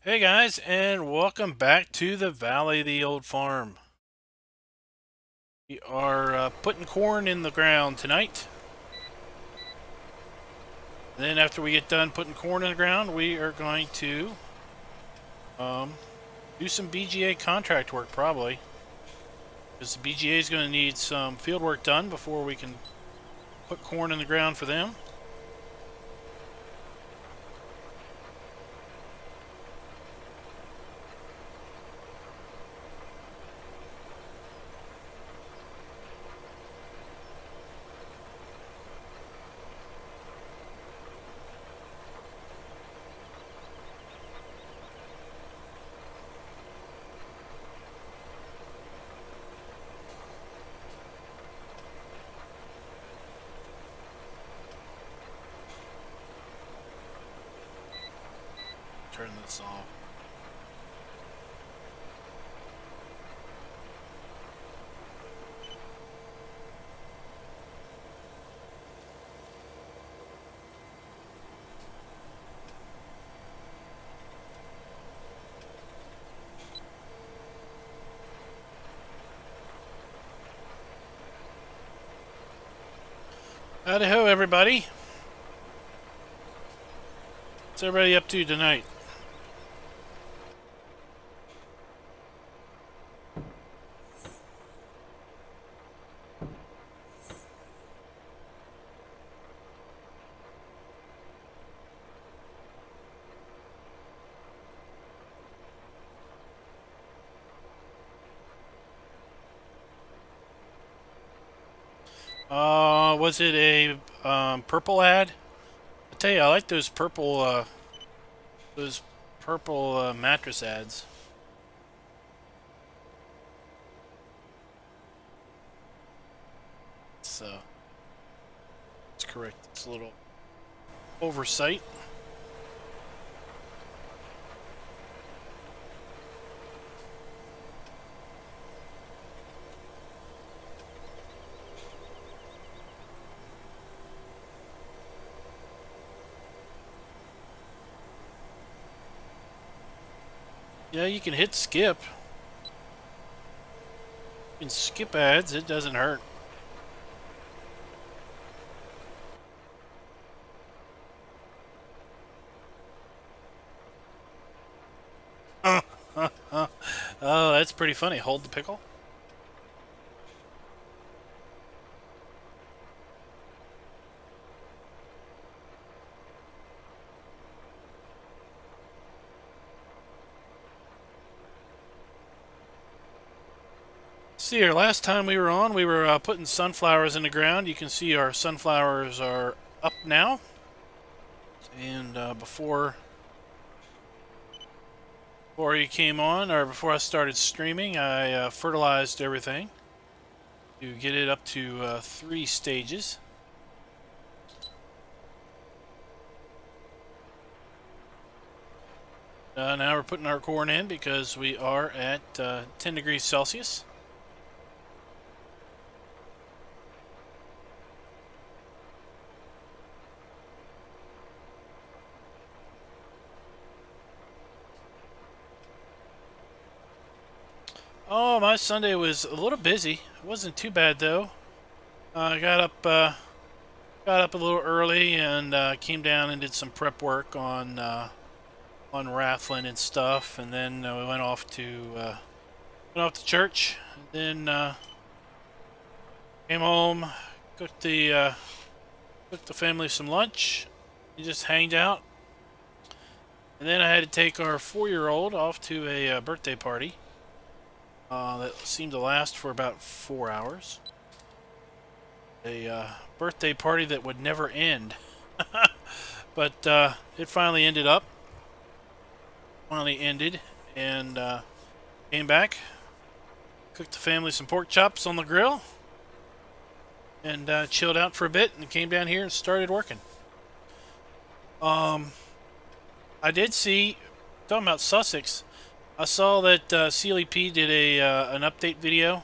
Hey guys, and welcome back to the Valley of the Old Farm. We are putting corn in the ground tonight. And then after we get done putting corn in the ground, we are going to do some BGA contract work probably. Because the BGA is going to need some field work done before we can put corn in the ground for them. Turn this off. Howdy ho, everybody. What's everybody up to tonight? Was it a purple ad? I tell you, I like those purple mattress ads. So it's correct. It's a little oversight. Yeah, you can hit skip. You can skip ads, it doesn't hurt. Oh, that's pretty funny. Hold the pickle. See here, last time we were on, we were putting sunflowers in the ground. You can see our sunflowers are up now. And before you came on, or before I started streaming, I fertilized everything to get it up to 3 stages. Now we're putting our corn in because we are at 10 degrees Celsius. Oh, my Sunday was a little busy. It wasn't too bad though. I got up a little early and came down and did some prep work on raffling and stuff, and then we went off to church. And then came home, cooked the family some lunch, and just hanged out. And then I had to take our 4-year-old off to a birthday party. That seemed to last for about 4 hours. A birthday party that would never end. But it finally ended, and came back, cooked the family some pork chops on the grill, and chilled out for a bit, and came down here and started working. I did see, talking about Sussex, I saw that Sealy P did an update video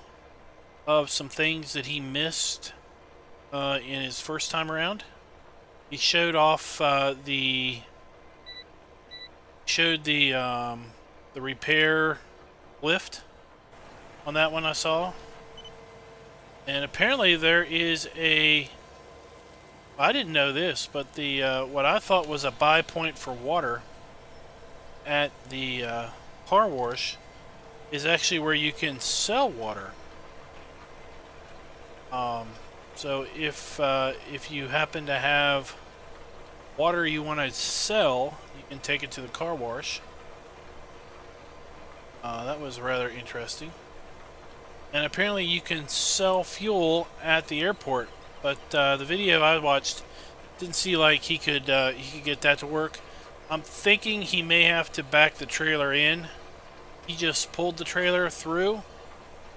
of some things that he missed in his first time around. He showed off showed the repair lift on that one I saw. And apparently there is a, I didn't know this, but the what I thought was a buy point for water at the car wash is actually where you can sell water. So if you happen to have water you want to sell, you can take it to the car wash. That was rather interesting. And apparently you can sell fuel at the airport, but the video I watched didn't see like he could get that to work. I'm thinking he may have to back the trailer in. He just pulled the trailer through,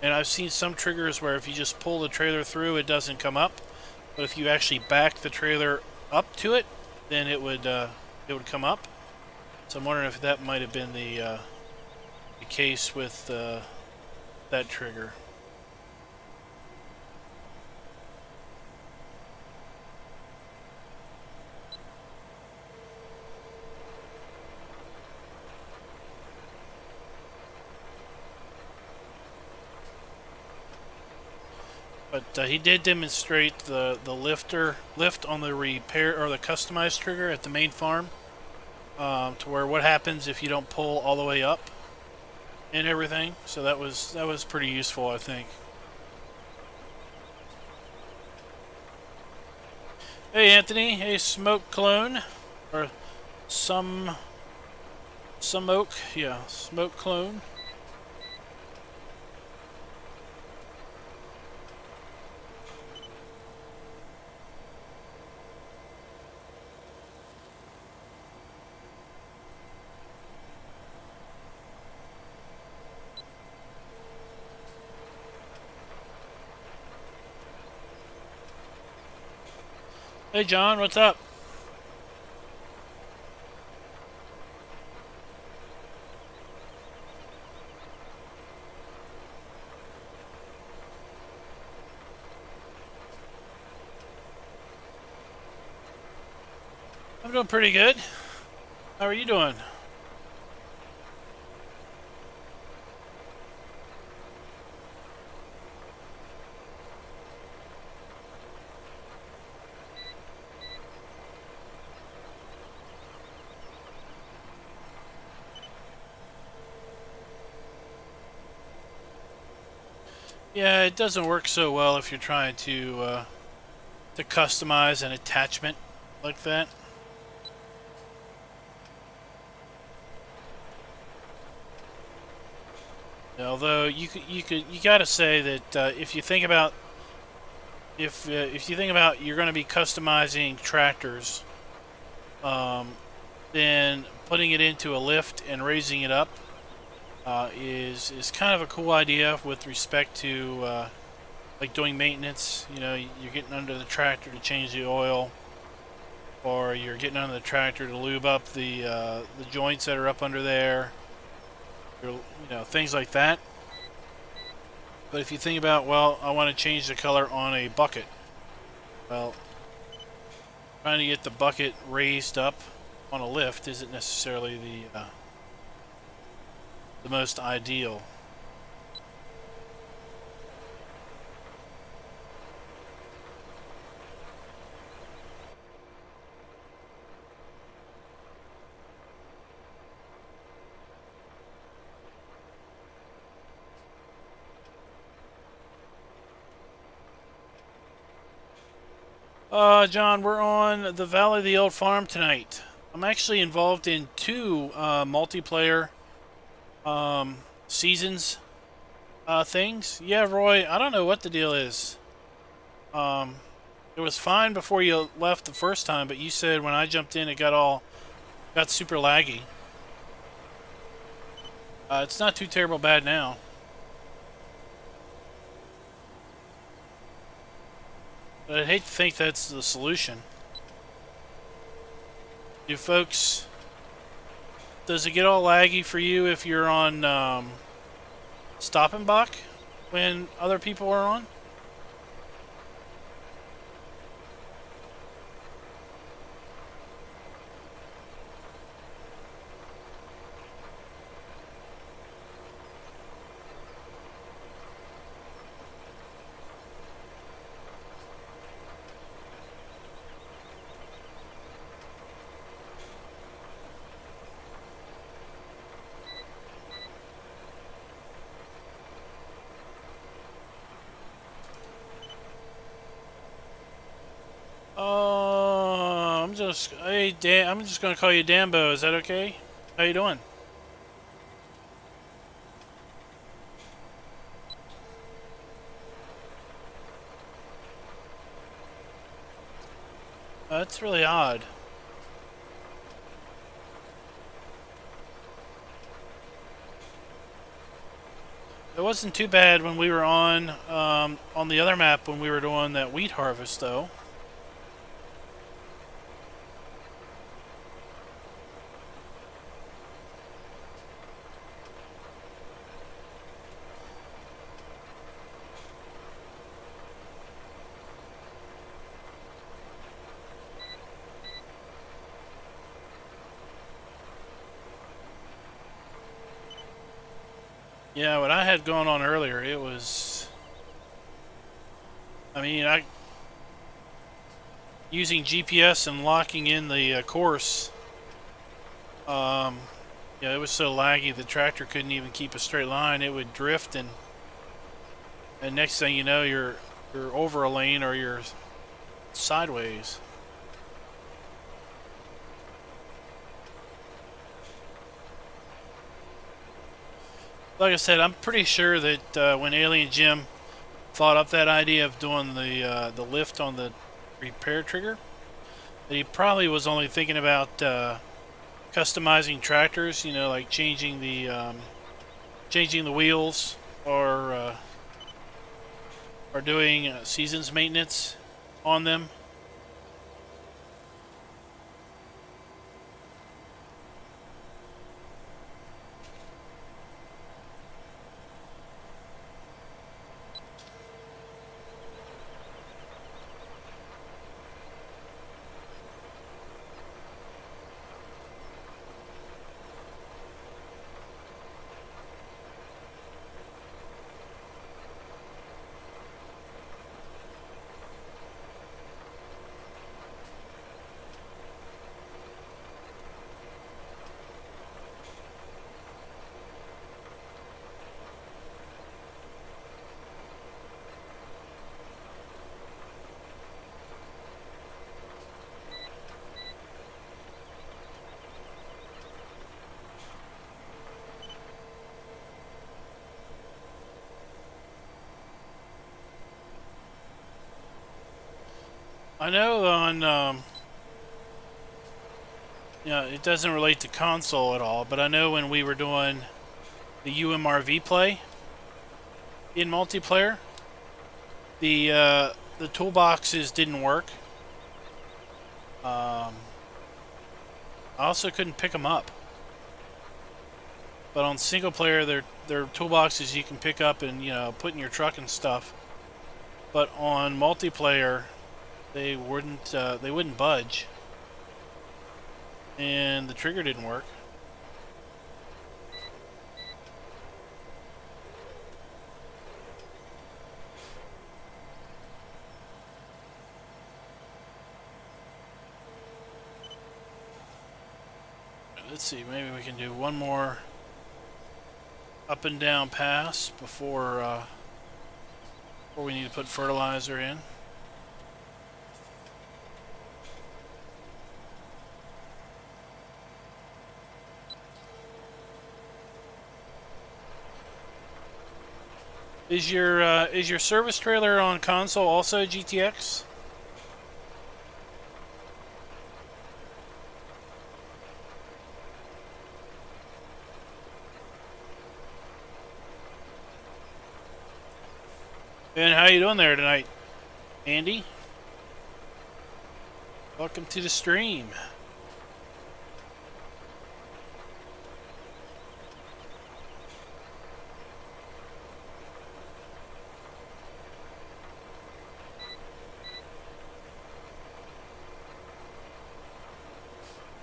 and I've seen some triggers where if you just pull the trailer through, it doesn't come up. But if you actually back the trailer up to it, then it would come up. So I'm wondering if that might have been the case with that trigger. But he did demonstrate the lift on the repair or the customized trigger at the main farm, to where what happens if you don't pull all the way up and everything. So that was pretty useful, I think. Hey Anthony, hey Smoke Clone, or some oak, yeah, Smoke Clone. Hey John, what's up? I'm doing pretty good. How are you doing? Yeah, it doesn't work so well if you're trying to customize an attachment like that. Although you gotta say that if you think about if you think about you're going to be customizing tractors, then putting it into a lift and raising it up is kind of a cool idea with respect to like doing maintenance. You know, you're getting under the tractor to change the oil, or you're getting under the tractor to lube up the joints that are up under there. You know, things like that. But if you think about, well, I want to change the color on a bucket. Well, trying to get the bucket raised up on a lift isn't necessarily the most ideal. John, we're on the Valley of the Old Farm tonight. I'm actually involved in 2 multiplayer seasons things. Yeah, Roy, I don't know what the deal is. It was fine before you left the first time, but you said when I jumped in it got super laggy. It's not too terrible bad now. But I'd hate to think that's the solution. Do folks... Does it get all laggy for you if you're on Stop and Bach when other people are on? Hey, Dan, I'm just gonna call you Dambo. Is that okay? How you doing? That's really odd. It wasn't too bad when we were on the other map when we were doing that wheat harvest, though. Yeah, what I had going on earlier, it was... I mean, using GPS and locking in the course, yeah, it was so laggy the tractor couldn't even keep a straight line. It would drift, and next thing you know, you're over a lane or you're sideways. Like I said, I'm pretty sure that when Alien Jim thought up that idea of doing the lift on the repair trigger, that he probably was only thinking about customizing tractors, you know, like changing the wheels or doing seasons maintenance on them. I know on, yeah, it doesn't relate to console at all, but I know when we were doing the UMRV play in multiplayer, the toolboxes didn't work. I also couldn't pick them up. But on single player, they're toolboxes you can pick up and, you know, put in your truck and stuff. But on multiplayer, they wouldn't budge, and the trigger didn't work. Let's see, maybe we can do one more up and down pass before we need to put fertilizer in. Is your service trailer on console also GTX? And how you doing there tonight, Andy? Welcome to the stream.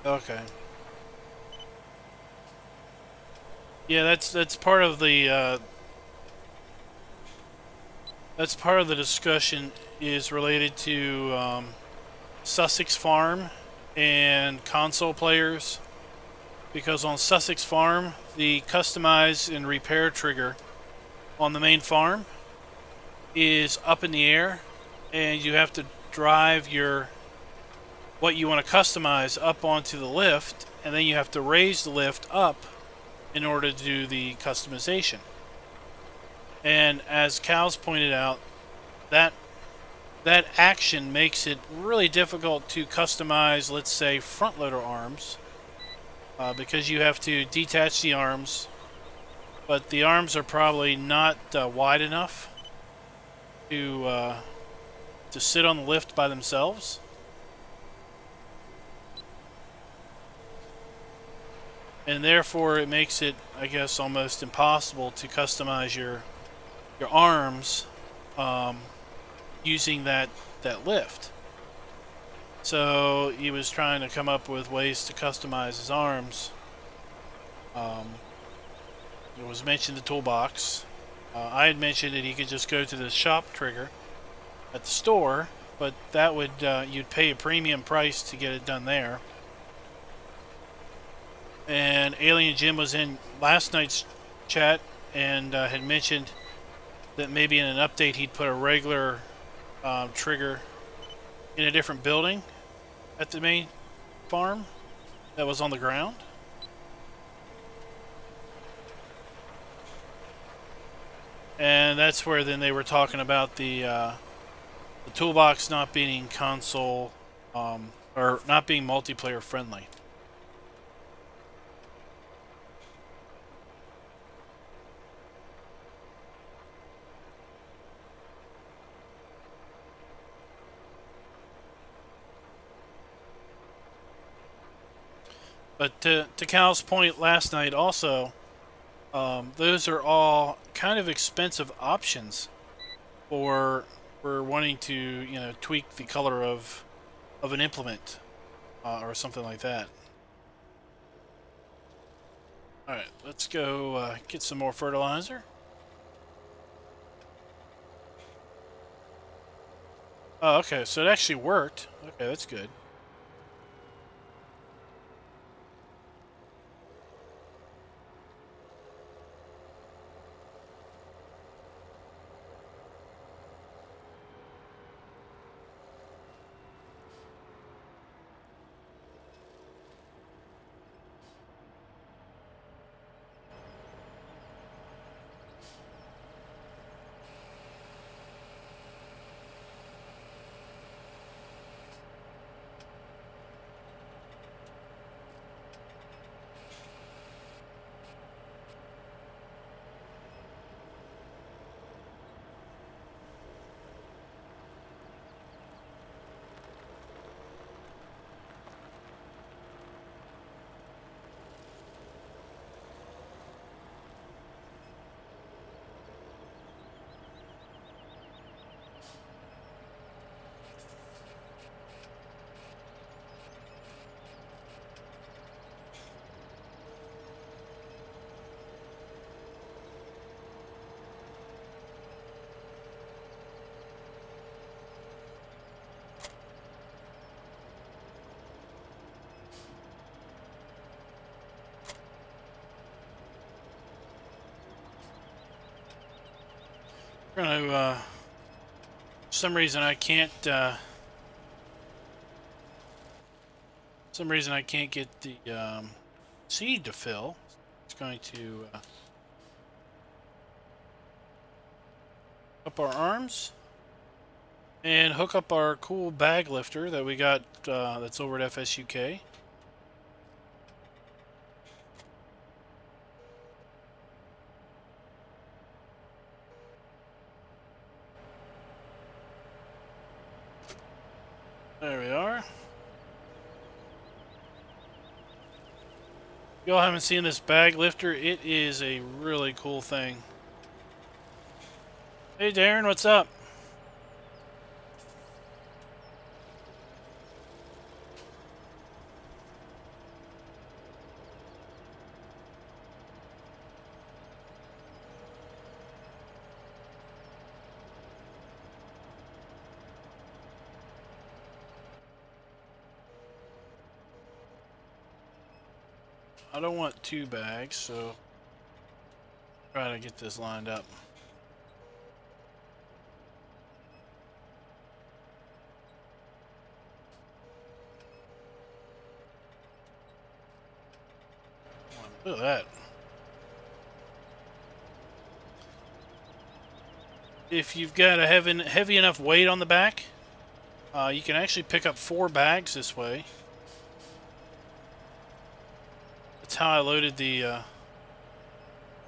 Okay. Yeah, that's part of the discussion is related to Sussex Farm and console players, because on Sussex Farm the customize and repair trigger on the main farm is up in the air, and you have to drive your what you want to customize up onto the lift, and then you have to raise the lift up in order to do the customization. And as Cal's pointed out, that action makes it really difficult to customize, let's say, front loader arms, because you have to detach the arms, but the arms are probably not wide enough to sit on the lift by themselves. And therefore it makes it, I guess, almost impossible to customize your arms using that lift. So he was trying to come up with ways to customize his arms. It was mentioned the toolbox. I had mentioned that he could just go to the shop trigger at the store, but that would you'd pay a premium price to get it done there. And Alien Jim was in last night's chat and had mentioned that maybe in an update he'd put a regular trigger in a different building at the main farm that was on the ground. And that's where then they were talking about the toolbox not being console or not being multiplayer friendly. But to Cal's point last night also, those are all kind of expensive options for wanting to, you know, tweak the color of an implement or something like that. Alright, let's go get some more fertilizer. Oh, okay, so it actually worked. Okay, that's good. We're gonna, for some reason I can't, get the seed to fill. It's going to up our arms and hook up our cool bag lifter that we got that's over at FSUK. There we are. If y'all haven't seen this bag lifter, it is a really cool thing. Hey Darren, what's up? I don't want 2 bags, so try to get this lined up. Look at that. If you've got a heavy enough weight on the back, you can actually pick up 4 bags this way. That's how I loaded the... Are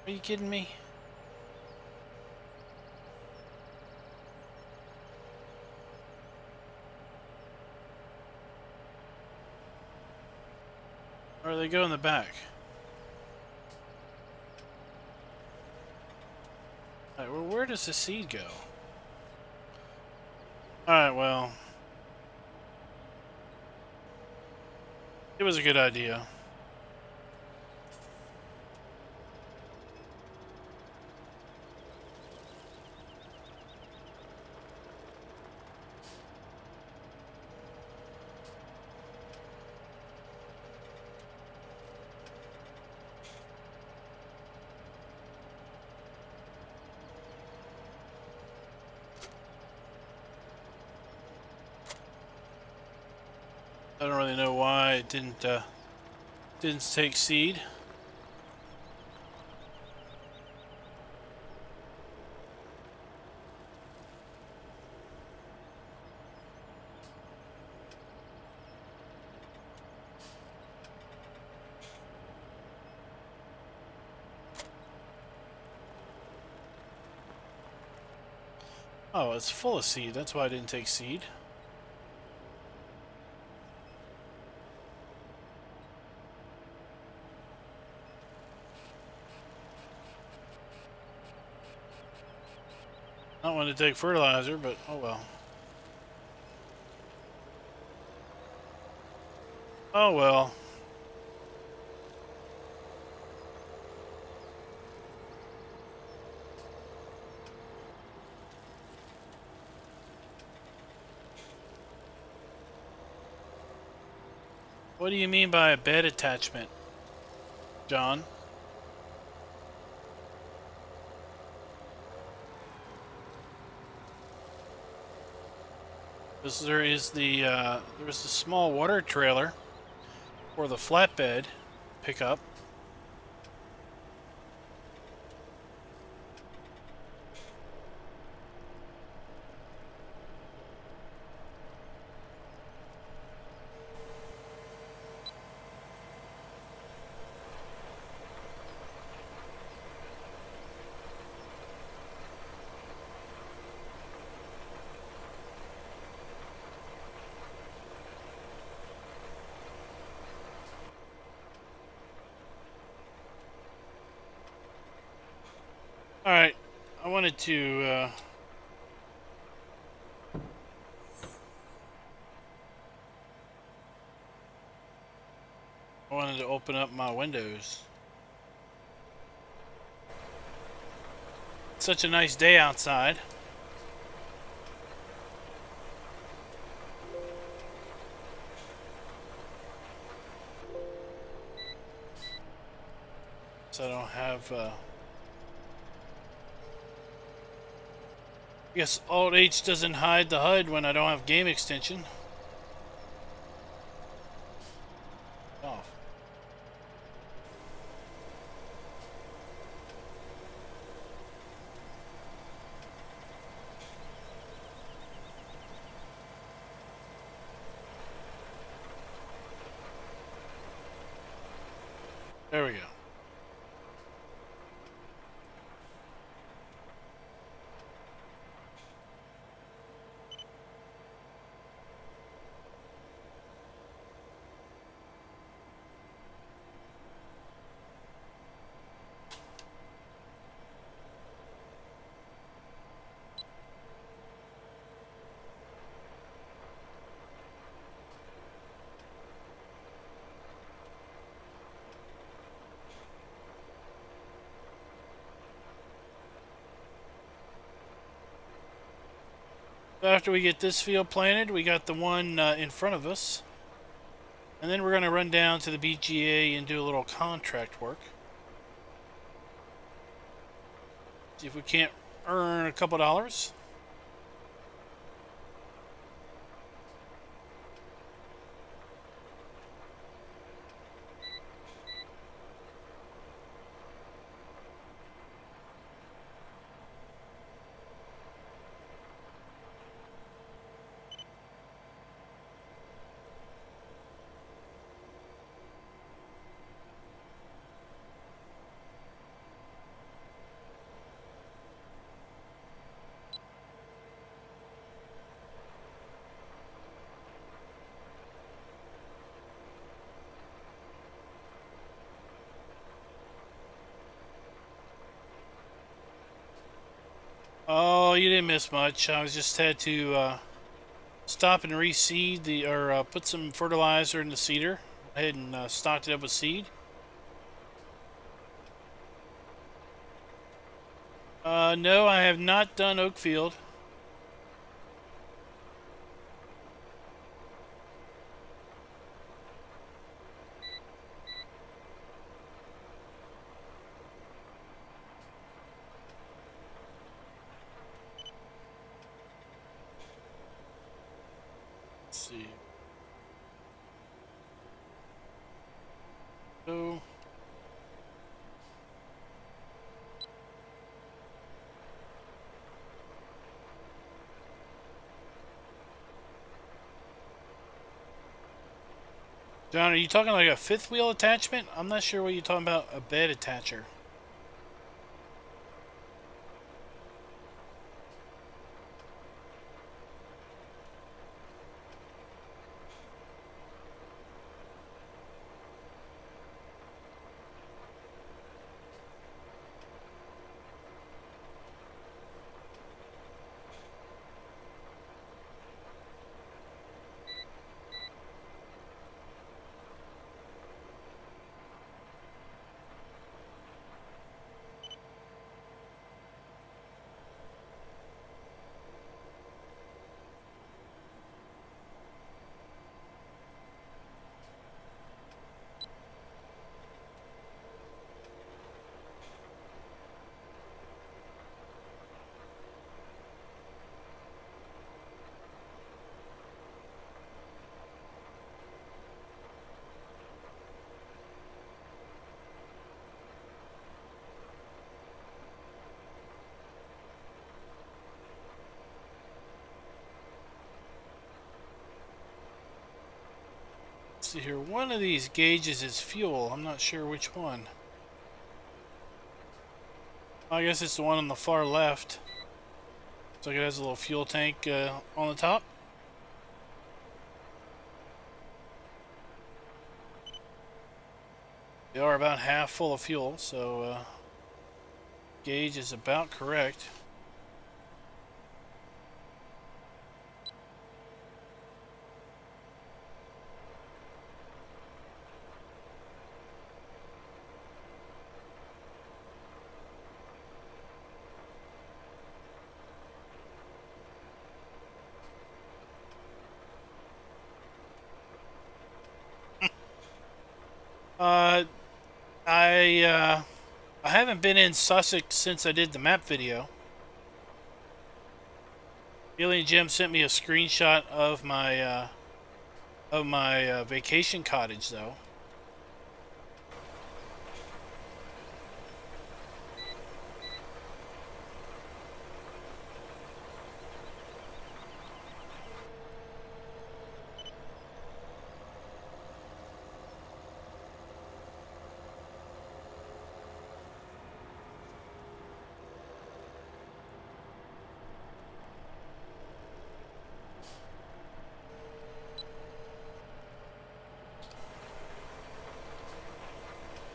you kidding me? Or they go in the back. Alright, well, where does the seed go? Alright, well... It was a good idea. I don't really know why it didn't take seed. Oh, it's full of seed. That's why I didn't take seed. Not want to take fertilizer, but oh well. Oh well. What do you mean by a bed attachment, John? There's a small water trailer for the flatbed pickup. Alright, I wanted to, open up my windows. It's such a nice day outside. So I don't have, I guess Alt-H doesn't hide the HUD when I don't have game extension. Off. There we go. After we get this field planted, we got the one in front of us. And then we're going to run down to the BGA and do a little contract work. See if we can't earn a couple dollars. Oh, you didn't miss much. I was just had to stop and reseed or put some fertilizer in the seeder. I ahead and stocked it up with seed. No, I have not done oak field. Let's see. So John, are you talking like a fifth wheel attachment? I'm not sure what you're talking about, a bed attacher. See here, one of these gauges is fuel. I'm not sure which one. I guess it's the one on the far left. Looks like it has a little fuel tank on the top. They are about half full of fuel, so gauge is about correct. I haven't been in Sussex since I did the map video. Alien Jim sent me a screenshot of my vacation cottage, though.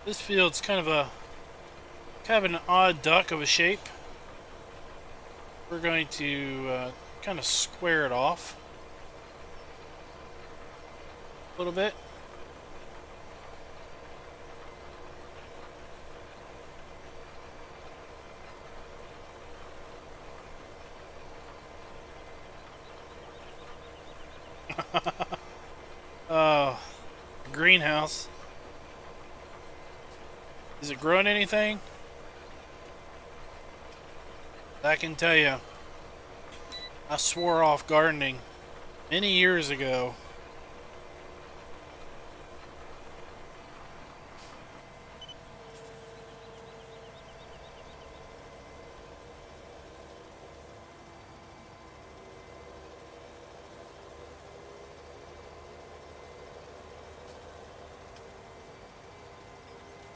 This field's kind of an odd duck of a shape. We're going to kind of square it off a little bit. Oh, greenhouse. Is it growing anything? I can tell you, I swore off gardening many years ago.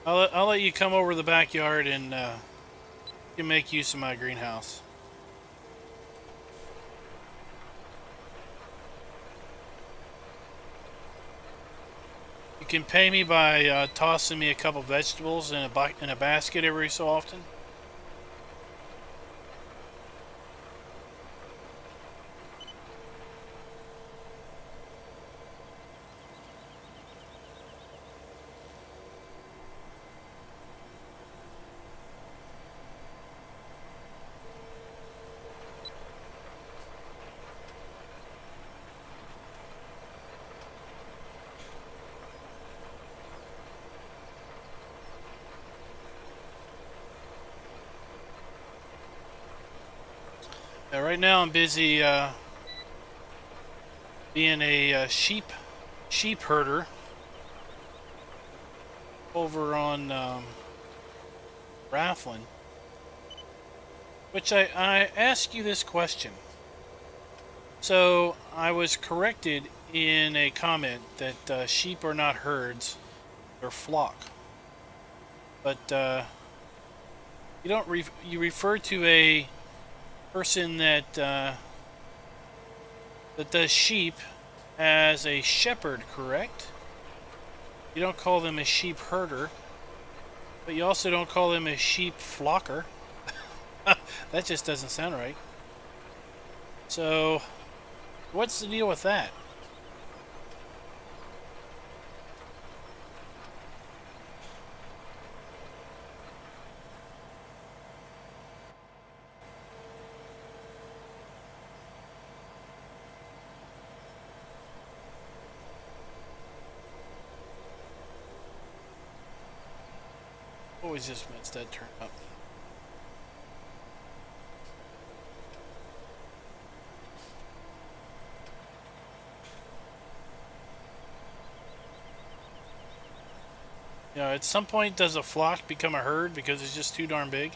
I'll let you come over the backyard and you can make use of my greenhouse. You can pay me by tossing me a couple vegetables in a basket every so often. Yeah, right now I'm busy being a sheep herder over on Rafflin. Which I ask you this question. So I was corrected in a comment that sheep are not herds, they're flock. But you don't you refer to a person that that does sheep as a shepherd, correct? You don't call them a sheep herder, but you also don't call them a sheep flocker. That just doesn't sound right. So, what's the deal with that? Always just messed that turn up. You know, at some point, does a flock become a herd because it's just too darn big?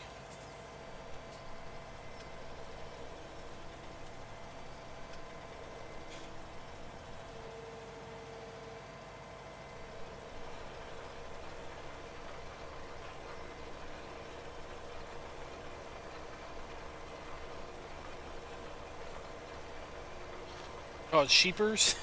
Called sheepers?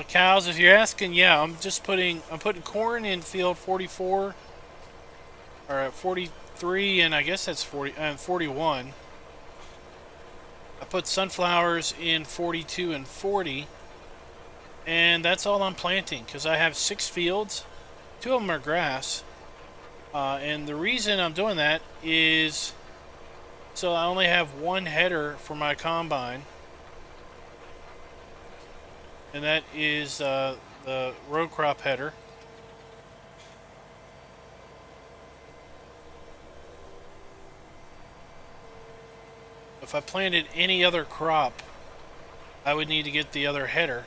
Cows, if you're asking, yeah, I'm putting corn in field 44 or 43, and I guess that's 41. I put sunflowers in 42 and 40, and that's all I'm planting because I have 6 fields. 2 of them are grass, and the reason I'm doing that is so I only have 1 header for my combine. And that is the row crop header. If I planted any other crop, I would need to get the other header.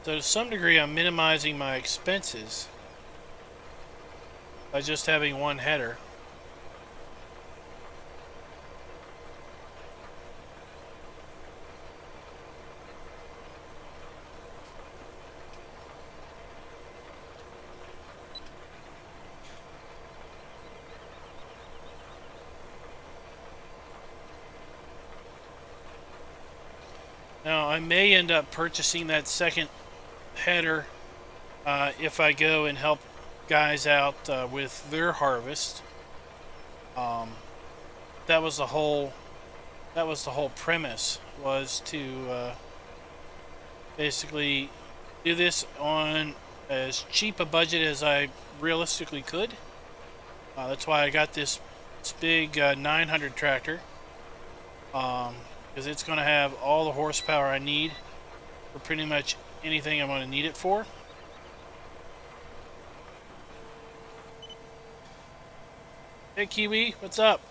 So to some degree, I'm minimizing my expenses by just having 1 header. Now, I may end up purchasing that second header if I go and help guys out with their harvest. That was the whole premise, was to basically do this on as cheap a budget as I realistically could. That's why I got this big 900 tractor. Because it's going to have all the horsepower I need for pretty much anything I'm going to need it for. Hey Kiwi, what's up?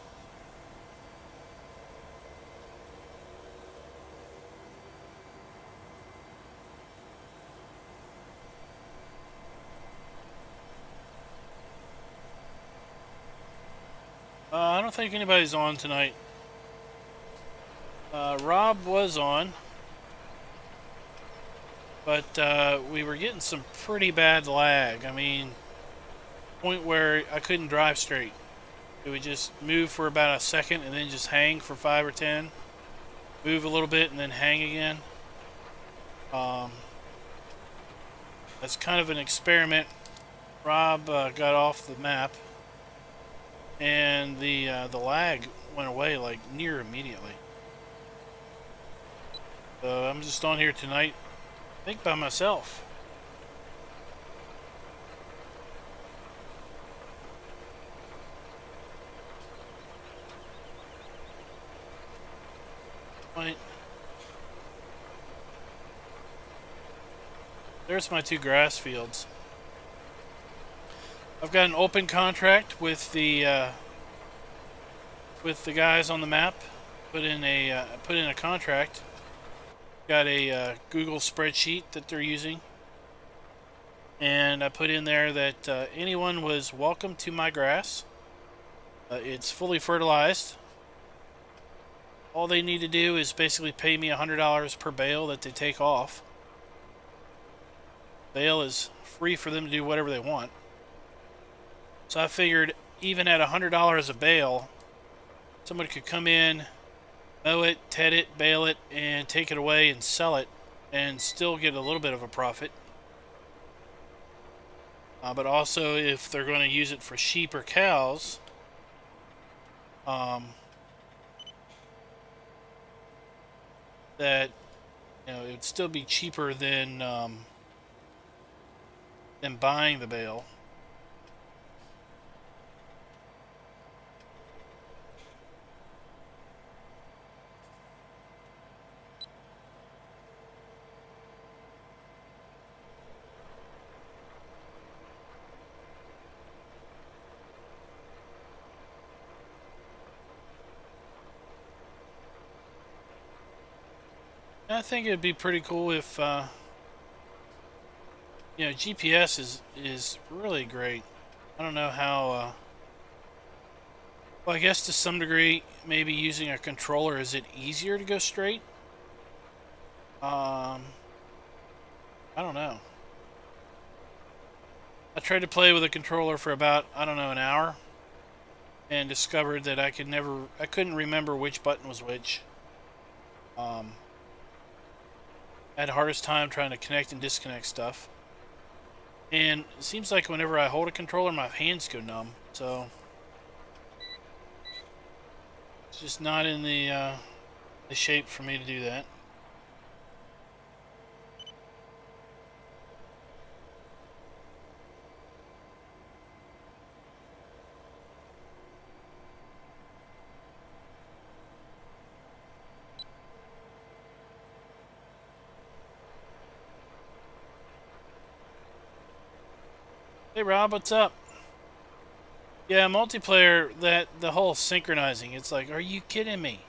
I don't think anybody's on tonight. Rob was on, but we were getting some pretty bad lag. I mean, point where I couldn't drive straight. It would just move for about a second and then just hang for 5 or 10. Move a little bit and then hang again. That's kind of an experiment. Rob got off the map. and the lag went away like near immediately. So I'm just on here tonight, I think by myself. Right. There's my 2 grass fields. I've got an open contract with the guys on the map. Put in a contract. Got a Google spreadsheet that they're using, and I put in there that anyone was welcome to my grass. It's fully fertilized. All they need to do is basically pay me $100 per bale that they take off. Bale is free for them to do whatever they want. So I figured even at $100 a bale, somebody could come in, mow it, ted it, bale it, and take it away and sell it, and still get a little bit of a profit. But also, if they're going to use it for sheep or cows, that, you know, it would still be cheaper than buying the bale. I think it'd be pretty cool if, you know, GPS is really great. I don't know how, well, I guess to some degree, maybe using a controller, is it easier to go straight? I don't know. I tried to play with a controller for about, I don't know, an hour, and discovered that I couldn't remember which button was which. I had the hardest time trying to connect and disconnect stuff. And it seems like whenever I hold a controller, my hands go numb. So it's just not in the shape for me to do that. Hey Rob, what's up? Yeah, multiplayer, the whole synchronizing, it's like, are you kidding me?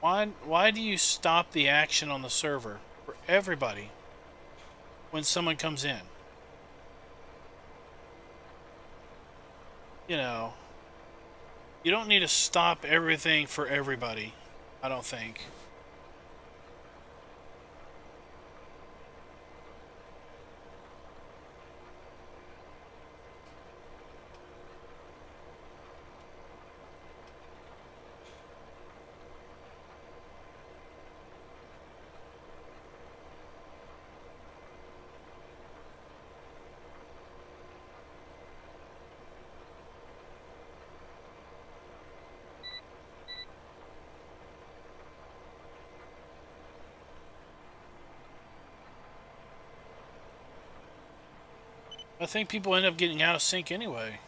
Why do you stop the action on the server for everybody when someone comes in? You know, you don't need to stop everything for everybody, I don't think. I think people end up getting out of sync anyway.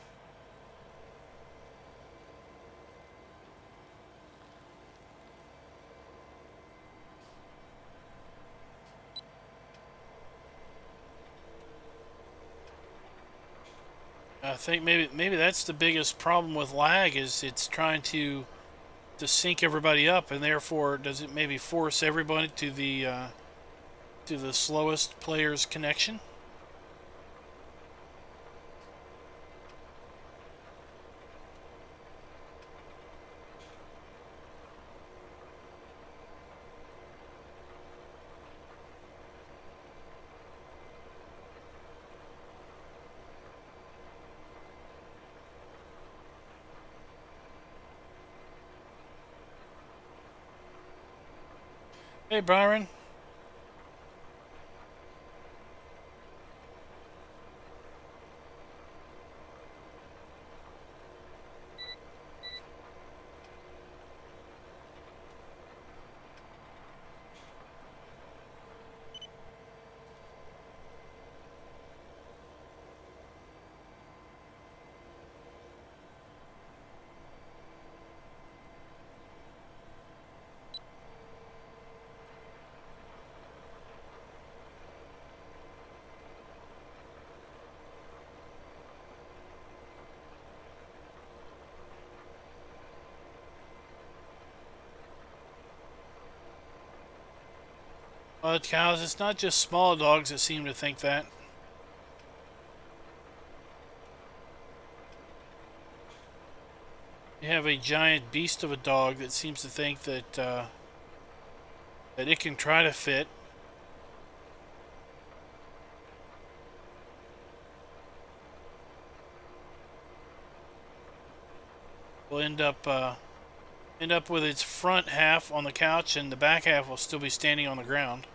I think maybe that's the biggest problem with lag, is it's trying to sync everybody up, and therefore does it maybe force everybody to the slowest player's connection? Hey Byron. Well, cows, it's not just small dogs that seem to think that. You have a giant beast of a dog that seems to think that that it can try to fit. Will end up with its front half on the couch, and the back half will still be standing on the ground.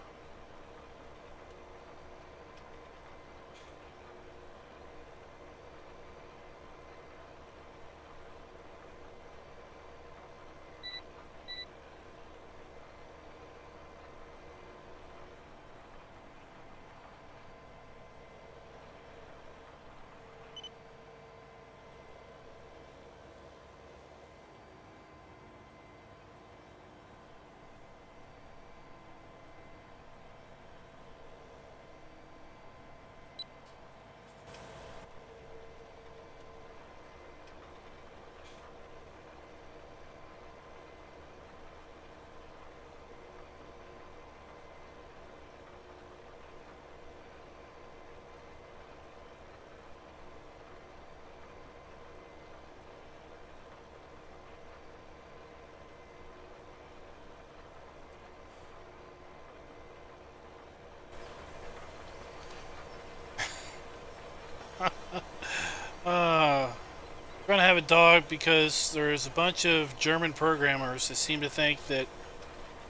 We're gonna have a dog because there's a bunch of German programmers that seem to think that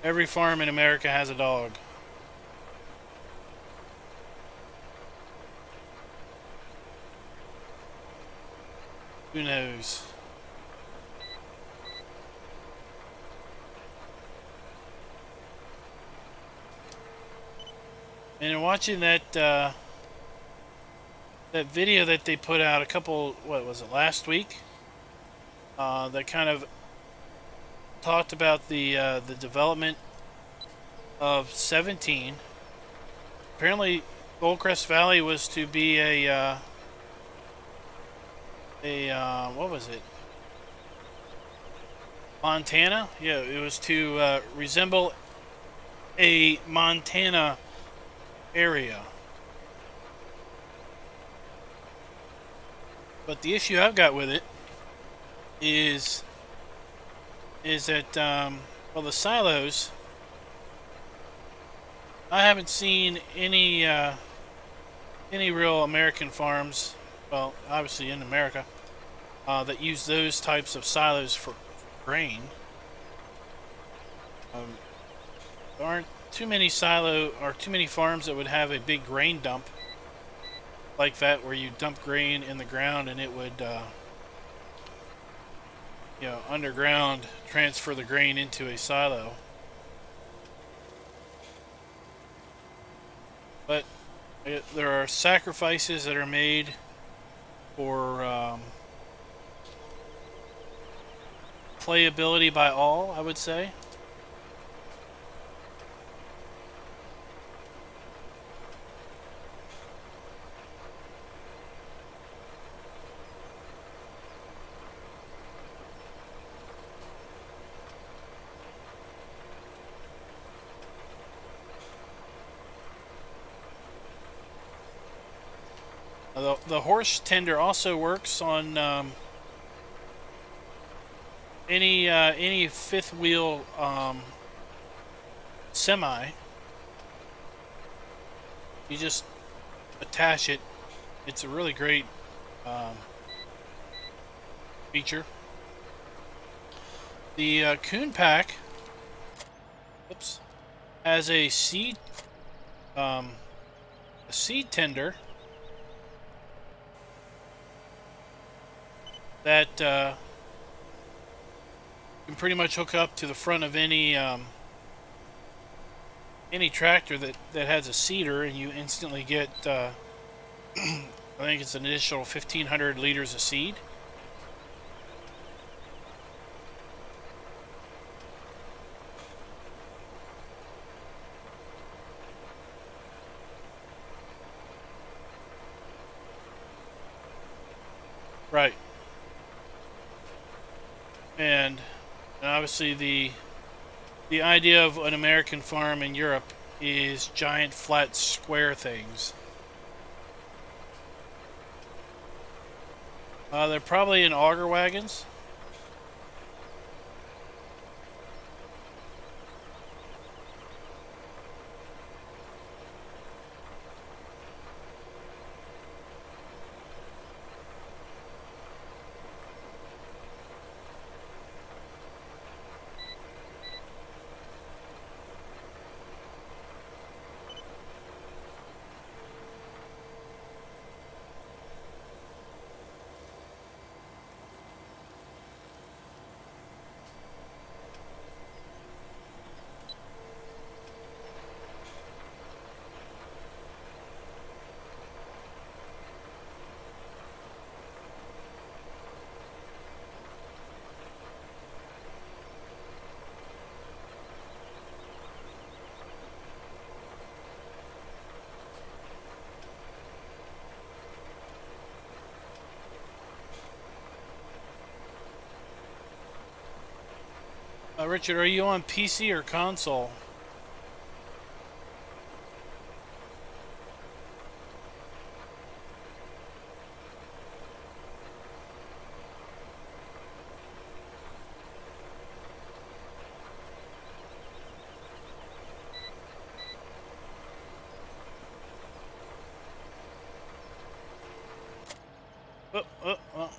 every farm in America has a dog. Who knows? And in watching that that video that they put out a couple, what was it, last week? That kind of talked about the development of 17. Apparently, Goldcrest Valley was to be a what was it? Montana? Yeah, it was to resemble a Montana area. But the issue I've got with it is that well, the silos, I haven't seen any real American farms, well, obviously in America, that use those types of silos for grain. There aren't too many farms that would have a big grain dump like that, where you dump grain in the ground and it would you know, underground transfer the grain into a silo. But there are sacrifices that are made for playability by all, I would say. The horse tender also works on any fifth wheel semi. You just attach it. It's a really great feature. The Coon Pack, oops, has a seed tender that can pretty much hook up to the front of any tractor that has a seeder, and you instantly get I think it's an additional 1,500 liters of seed. Right. And obviously the idea of an American farm in Europe is giant flat square things. They're probably in auger wagons. Richard, are you on PC or console? Oh.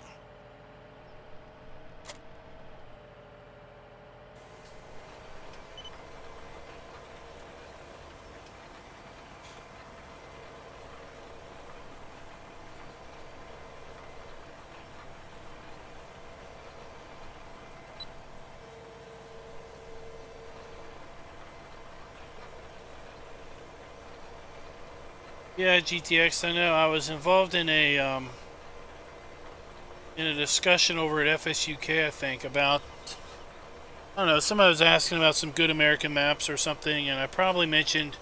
Yeah, GTX, I know. I was involved in a discussion over at FSUK, I think, about, I don't know, somebody was asking about some good American maps or something, and I probably mentioned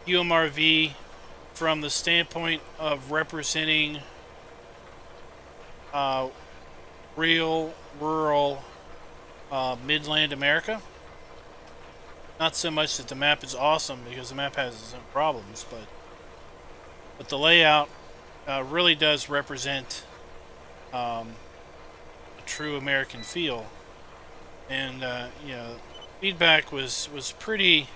UMRV from the standpoint of representing real, rural, midland America. Not so much that the map is awesome, because the map has its own problems, but the layout really does represent a true American feel. And you know, feedback was pretty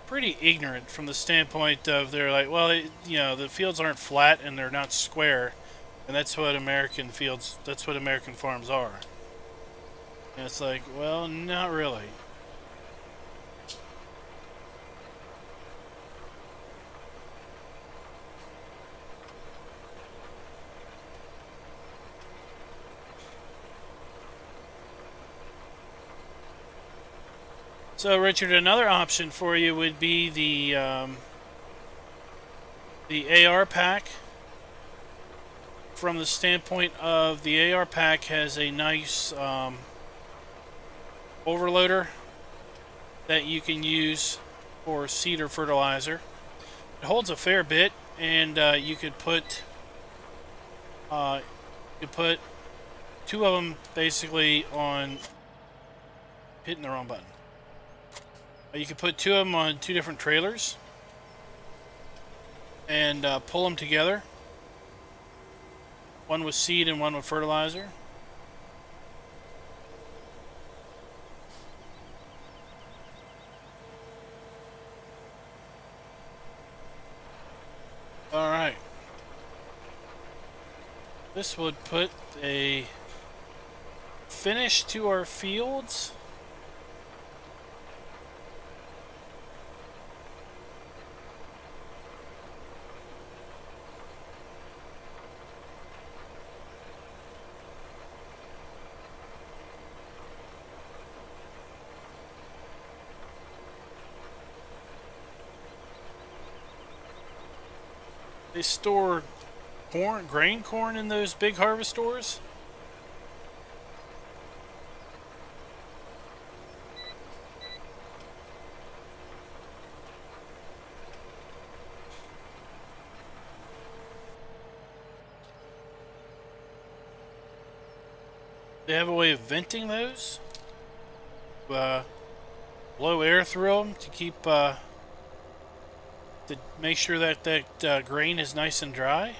ignorant from the standpoint of, they're like, well, you know, the fields aren't flat and they're not square, and that's what American farms are. And it's like, well, not really. So, Richard, another option for you would be the AR pack. From the standpoint of, the AR pack has a nice overloader that you can use for seed or fertilizer. It holds a fair bit, and you could put two of them basically on, hitting the wrong button. You could put two of them on two different trailers and pull them together. One with seed and one with fertilizer. Alright. This would put a finish to our fields. They store grain corn in those big harvest stores. They have a way of venting those. blow air through them to keep to make sure that grain is nice and dry.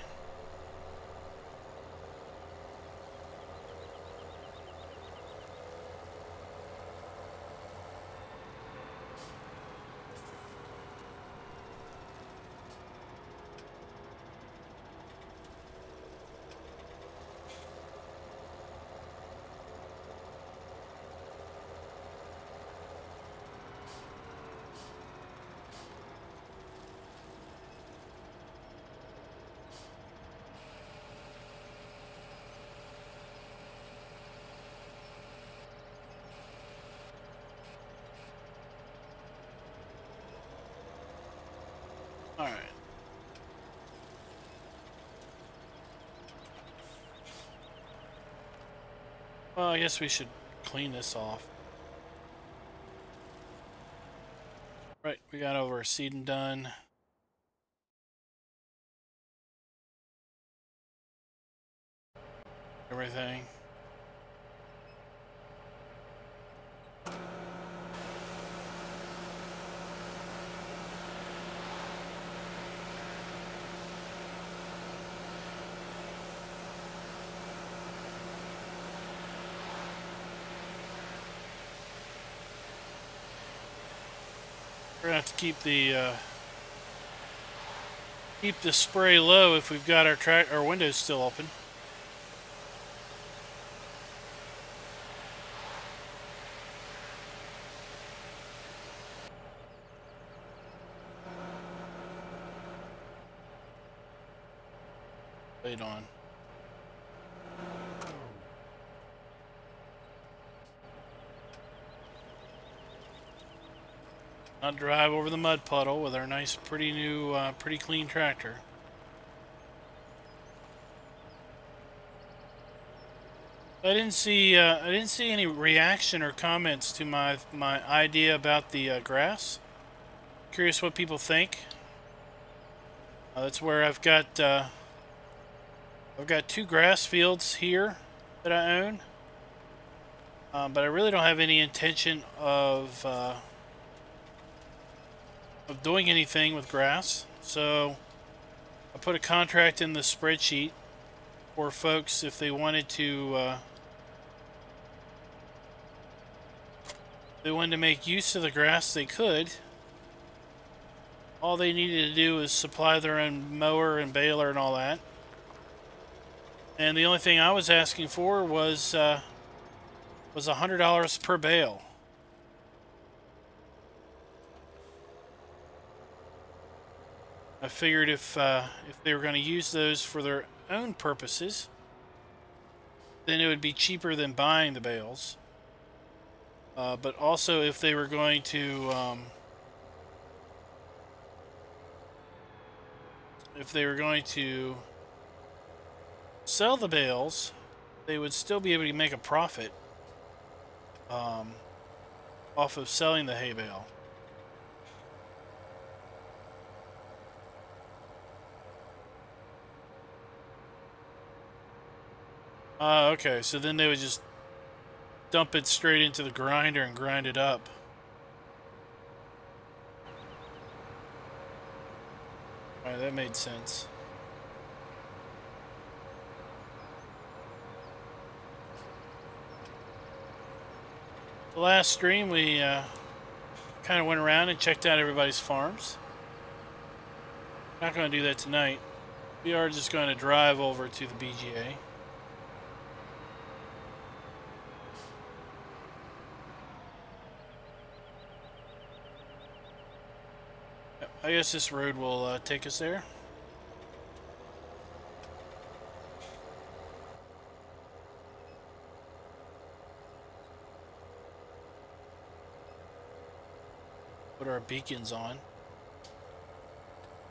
All right. Well, I guess we should clean this off. Right, we got over our seeding done. Everything. We're gonna have to keep the spray low if we've got our windows still open. Wait on. Not drive over the mud puddle with our nice, pretty new, pretty clean tractor. I didn't see any reaction or comments to my idea about the grass. Curious what people think. That's where I've got 2 grass fields here that I own, but I really don't have any intention of doing anything with grass. So I put a contract in the spreadsheet for folks if they wanted to make use of the grass, they could. All they needed to do is supply their own mower and baler and all that. And the only thing I was asking for was $100 per bale. I figured if they were going to use those for their own purposes, then it would be cheaper than buying the bales. But also, if they were going to sell the bales, they would still be able to make a profit off of selling the hay bale. Okay, so then they would just dump it straight into the grinder and grind it up. Alright, that made sense. The last stream we kind of went around and checked out everybody's farms. Not going to do that tonight. We are just going to drive over to the BGA. I guess this road will take us there. Put our beacons on.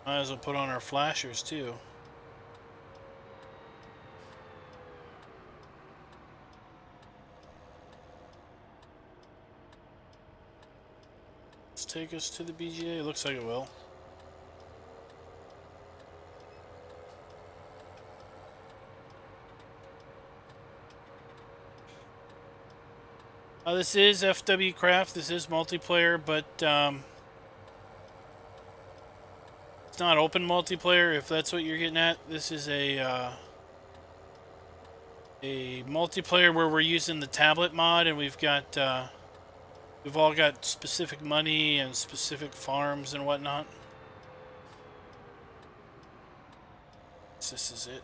Might as well put on our flashers too. Let's take us to the BGA. It looks like it will. This is FW Craft. This is multiplayer, but it's not open multiplayer, if that's what you're getting at. This is a multiplayer where we're using the tablet mod, and we've all got specific money and specific farms and whatnot. This is it.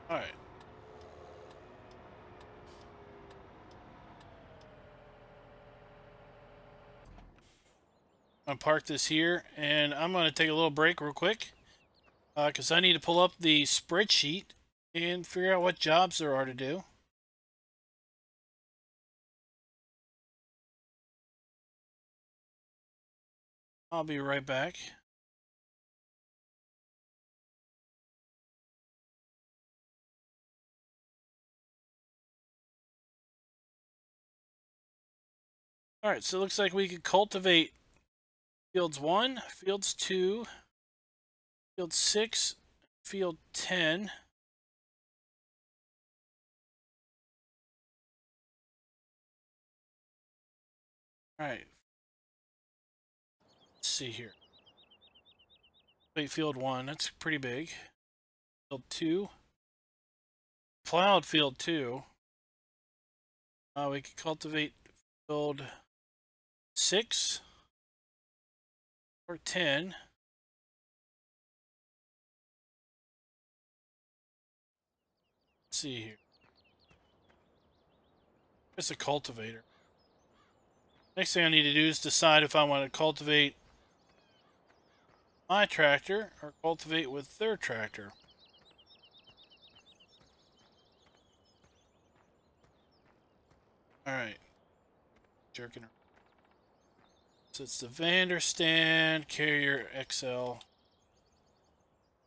All right. I'm gonna park this here, and I'm gonna take a little break real quick because I need to pull up the spreadsheet and figure out what jobs there are to do. I'll be right back. All right, so it looks like we could cultivate fields 1, fields 2, field 6, field 10. All right. Let's see here. Wait, field 1, that's pretty big. Field 2. Plowed field 2. We could cultivate field 6 or 10. Let's see here. It's a cultivator. Next thing I need to do is decide if I want to cultivate my tractor or cultivate with their tractor. All right. Jerking around. So it's the Vanderstand Carrier XL. Let's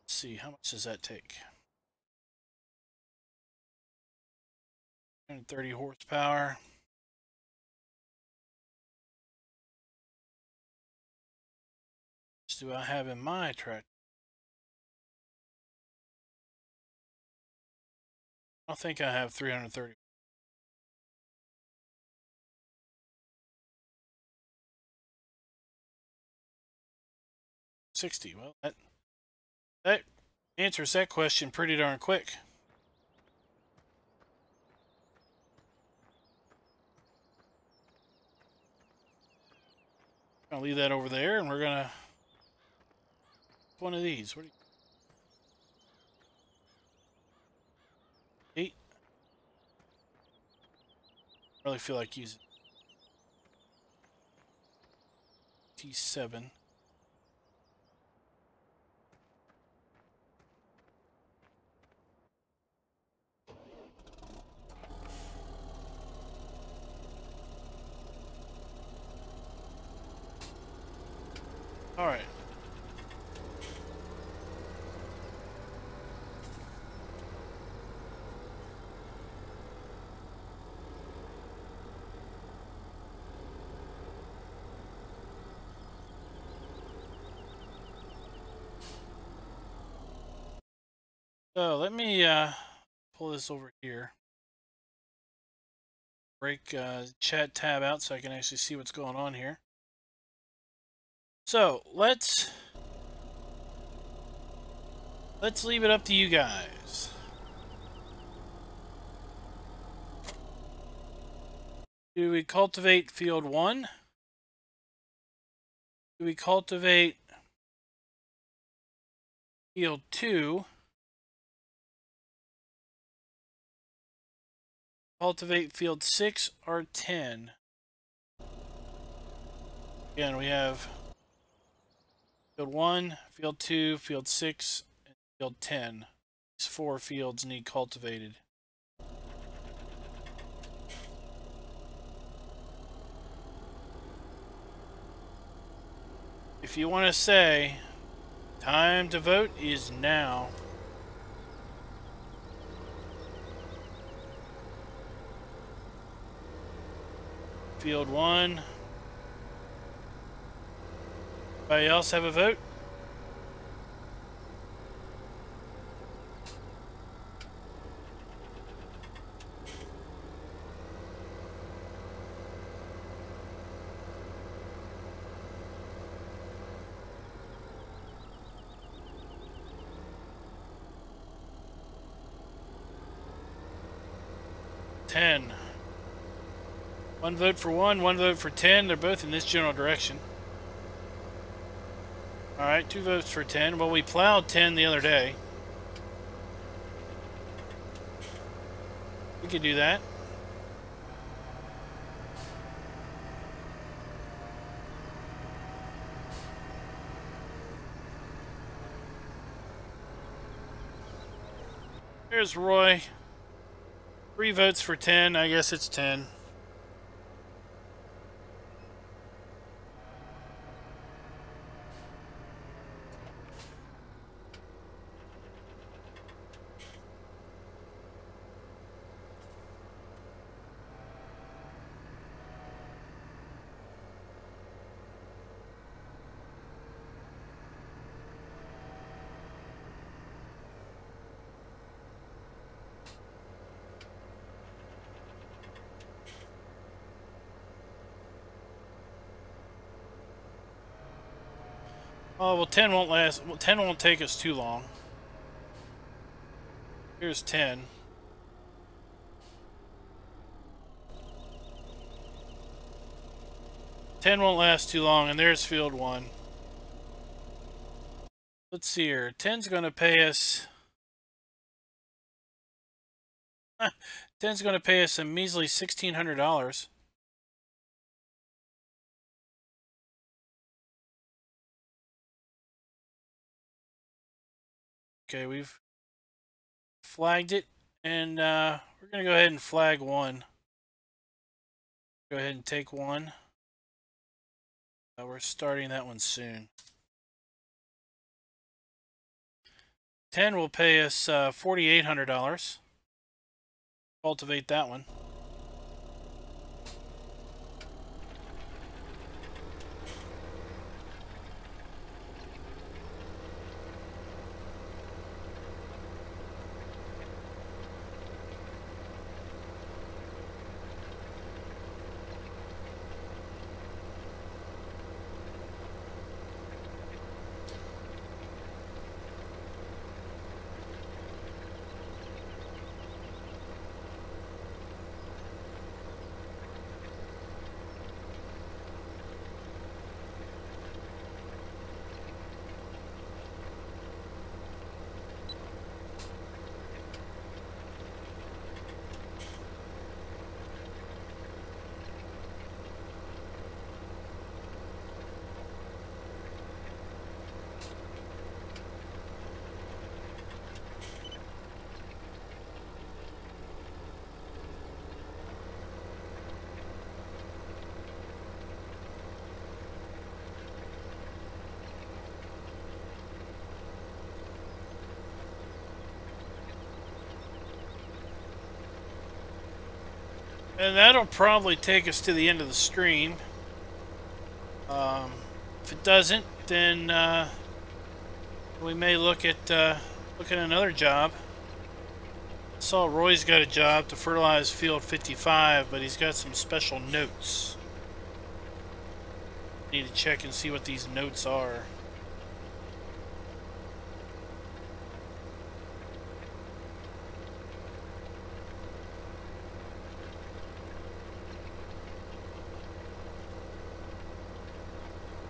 see, how much does that take? 130 horsepower. What do I have in my tractor? I don't think I have 330. $60. Well, that answers that question pretty darn quick. I'll leave that over there, and we're gonna one of these. What do you? 8. Really feel like using T7. All right. So let me pull this over here. Break chat tab out so I can actually see what's going on here. So let's leave it up to you guys. Do we cultivate field 1? Do we cultivate field 2? Cultivate field 6 or 10? Again, we have field 1, field 2, field 6, and field 10. These 4 fields need cultivated. If you want to say, time to vote is now. Field 1, Anybody else have a vote? Ten. One vote for one vote for 10. They're both in this general direction. Alright, 2 votes for 10. Well, we plowed 10 the other day. We could do that. There's Roy. 3 votes for 10. I guess it's 10. Oh, well, 10 won't last. Well, 10 won't take us too long. Here's 10. Ten won't last too long, and there's field 1. Let's see here. 10's going to pay us... 10's going to pay us a measly $1,600. Okay, we've flagged it, and we're going to go ahead and flag 1. Go ahead and take 1. We're starting that one soon. 10 will pay us $4,800. Cultivate that one. And that'll probably take us to the end of the stream. If it doesn't, then we may look at another job. I saw Roy's got a job to fertilize field 55, but he's got some special notes. Need to check and see what these notes are.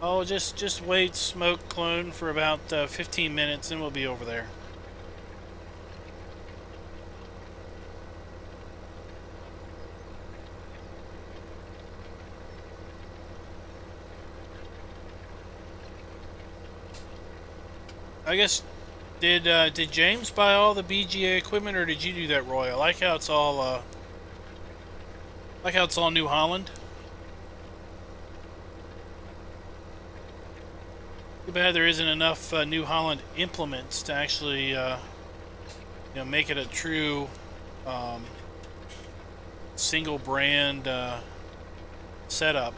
Oh, just wait, smoke clone for about 15 minutes, and we'll be over there. I guess did James buy all the BGA equipment, or did you do that, Roy? I like how it's all New Holland. Too bad there isn't enough New Holland implements to actually, make it a true single brand setup.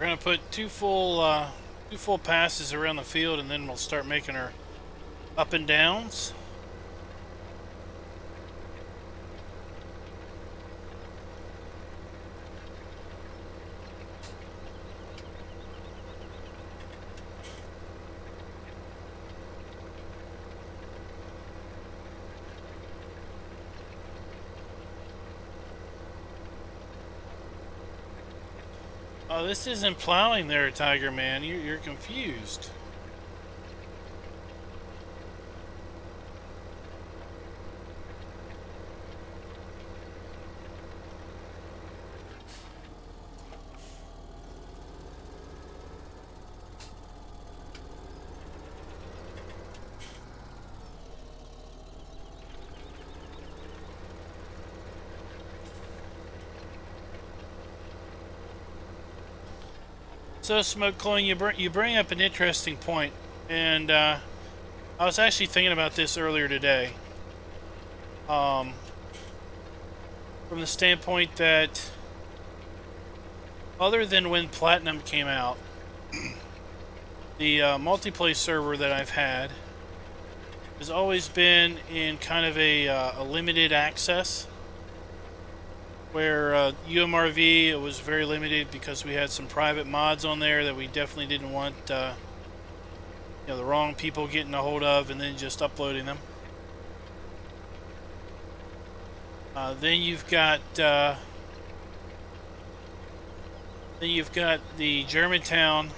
We're gonna put two full passes around the field, and then we'll start making our up and downs. Oh, this isn't plowing there, Tiger Man. You're confused. So, Smoke Clone, you bring up an interesting point, and I was actually thinking about this earlier today. From the standpoint that, other than when Platinum came out, the multiplayer server that I've had has always been in kind of a limited access. Where UMRV, it was very limited because we had some private mods on there that we definitely didn't want you know, the wrong people getting a hold of and then just uploading them. Then you've got the Germantown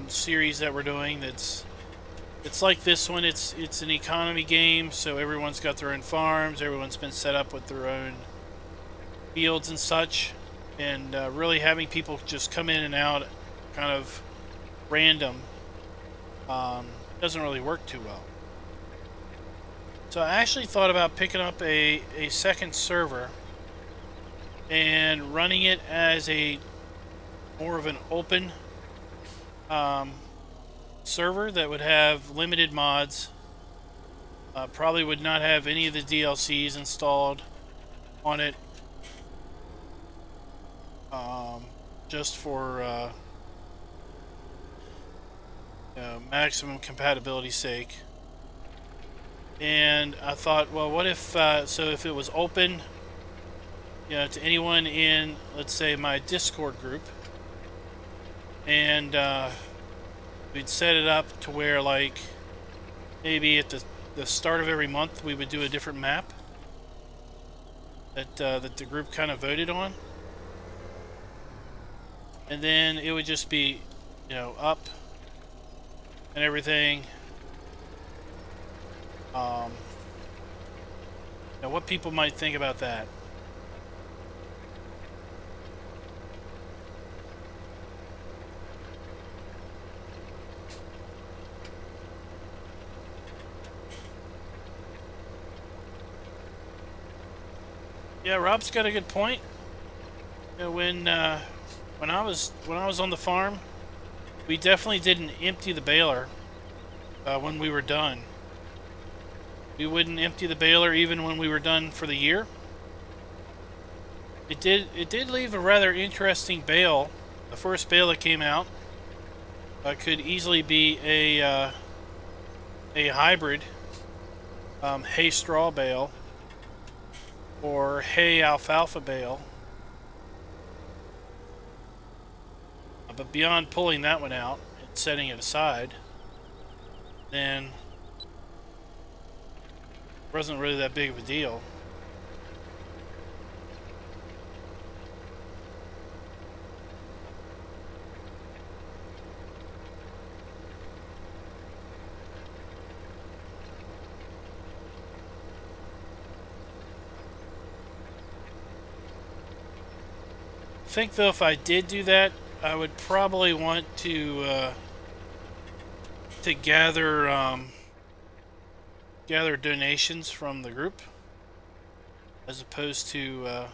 series that we're doing. It's like this one. It's an economy game, so everyone's got their own farms. Everyone's been set up with their own fields and such, and really having people just come in and out kind of random doesn't really work too well. So I actually thought about picking up a second server and running it as a more of an open server that would have limited mods, probably would not have any of the DLCs installed on it, just for you know, maximum compatibility sake. And I thought, well, what if so if it was open, you know, to anyone in, let's say, my Discord group, and we'd set it up to where, like, maybe at the start of every month we would do a different map that that the group kind of voted on. And then it would just be, you know, up and everything. Now what people might think about that. Yeah, Rob's got a good point. You know, when I was on the farm, we definitely didn't empty the baler when we were done. We wouldn't empty the baler even when we were done for the year. It did leave a rather interesting bale. The first bale that came out could easily be a hybrid hay straw bale or hay alfalfa bale. But beyond pulling that one out and setting it aside, then it wasn't really that big of a deal. I think, though, if I did do that, I would probably want to gather gather donations from the group, as opposed to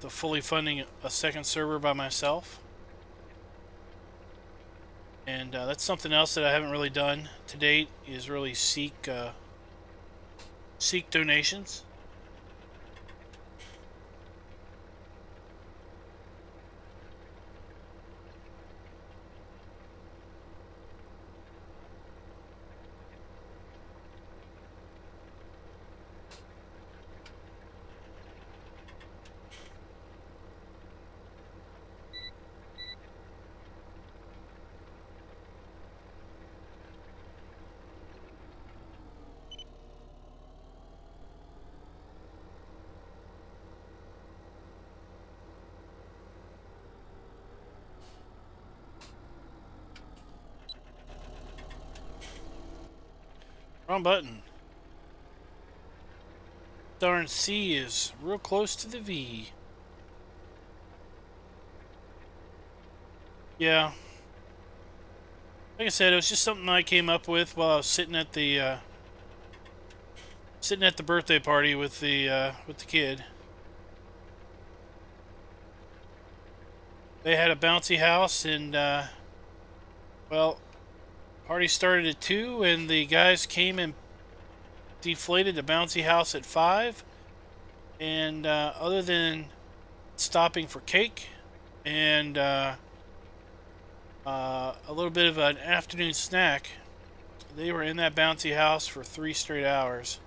fully funding a second server by myself. And that's something else that I haven't really done to date, is really seek donations. Wrong button. Darn C is real close to the V. Yeah. Like I said, it was just something I came up with while I was sitting at the birthday party with the kid. They had a bouncy house, and well, party started at 2, and the guys came and deflated the bouncy house at 5. And other than stopping for cake and a little bit of an afternoon snack, they were in that bouncy house for 3 straight hours.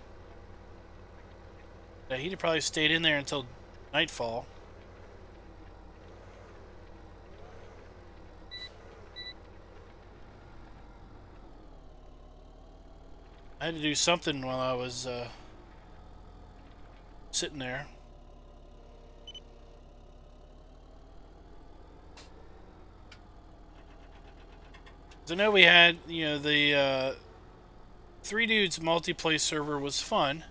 He'd have probably stayed in there until nightfall. I had to do something while I was sitting there. So I know we had, you know, the 3 Dudes multiplayer server was fun.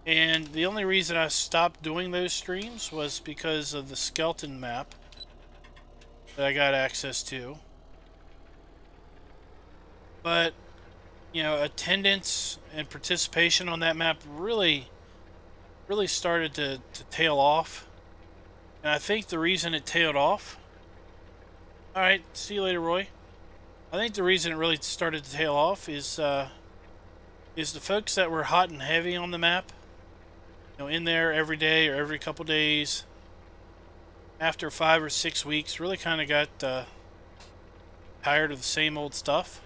And the only reason I stopped doing those streams was because of the skeleton map that I got access to. But, you know, attendance and participation on that map really started to tail off. And I think the reason it tailed off... Alright, see you later, Roy. I think the reason it really started to tail off is the folks that were hot and heavy on the map, you know, in there every day or every couple days, after 5 or 6 weeks, really kind of got tired of the same old stuff.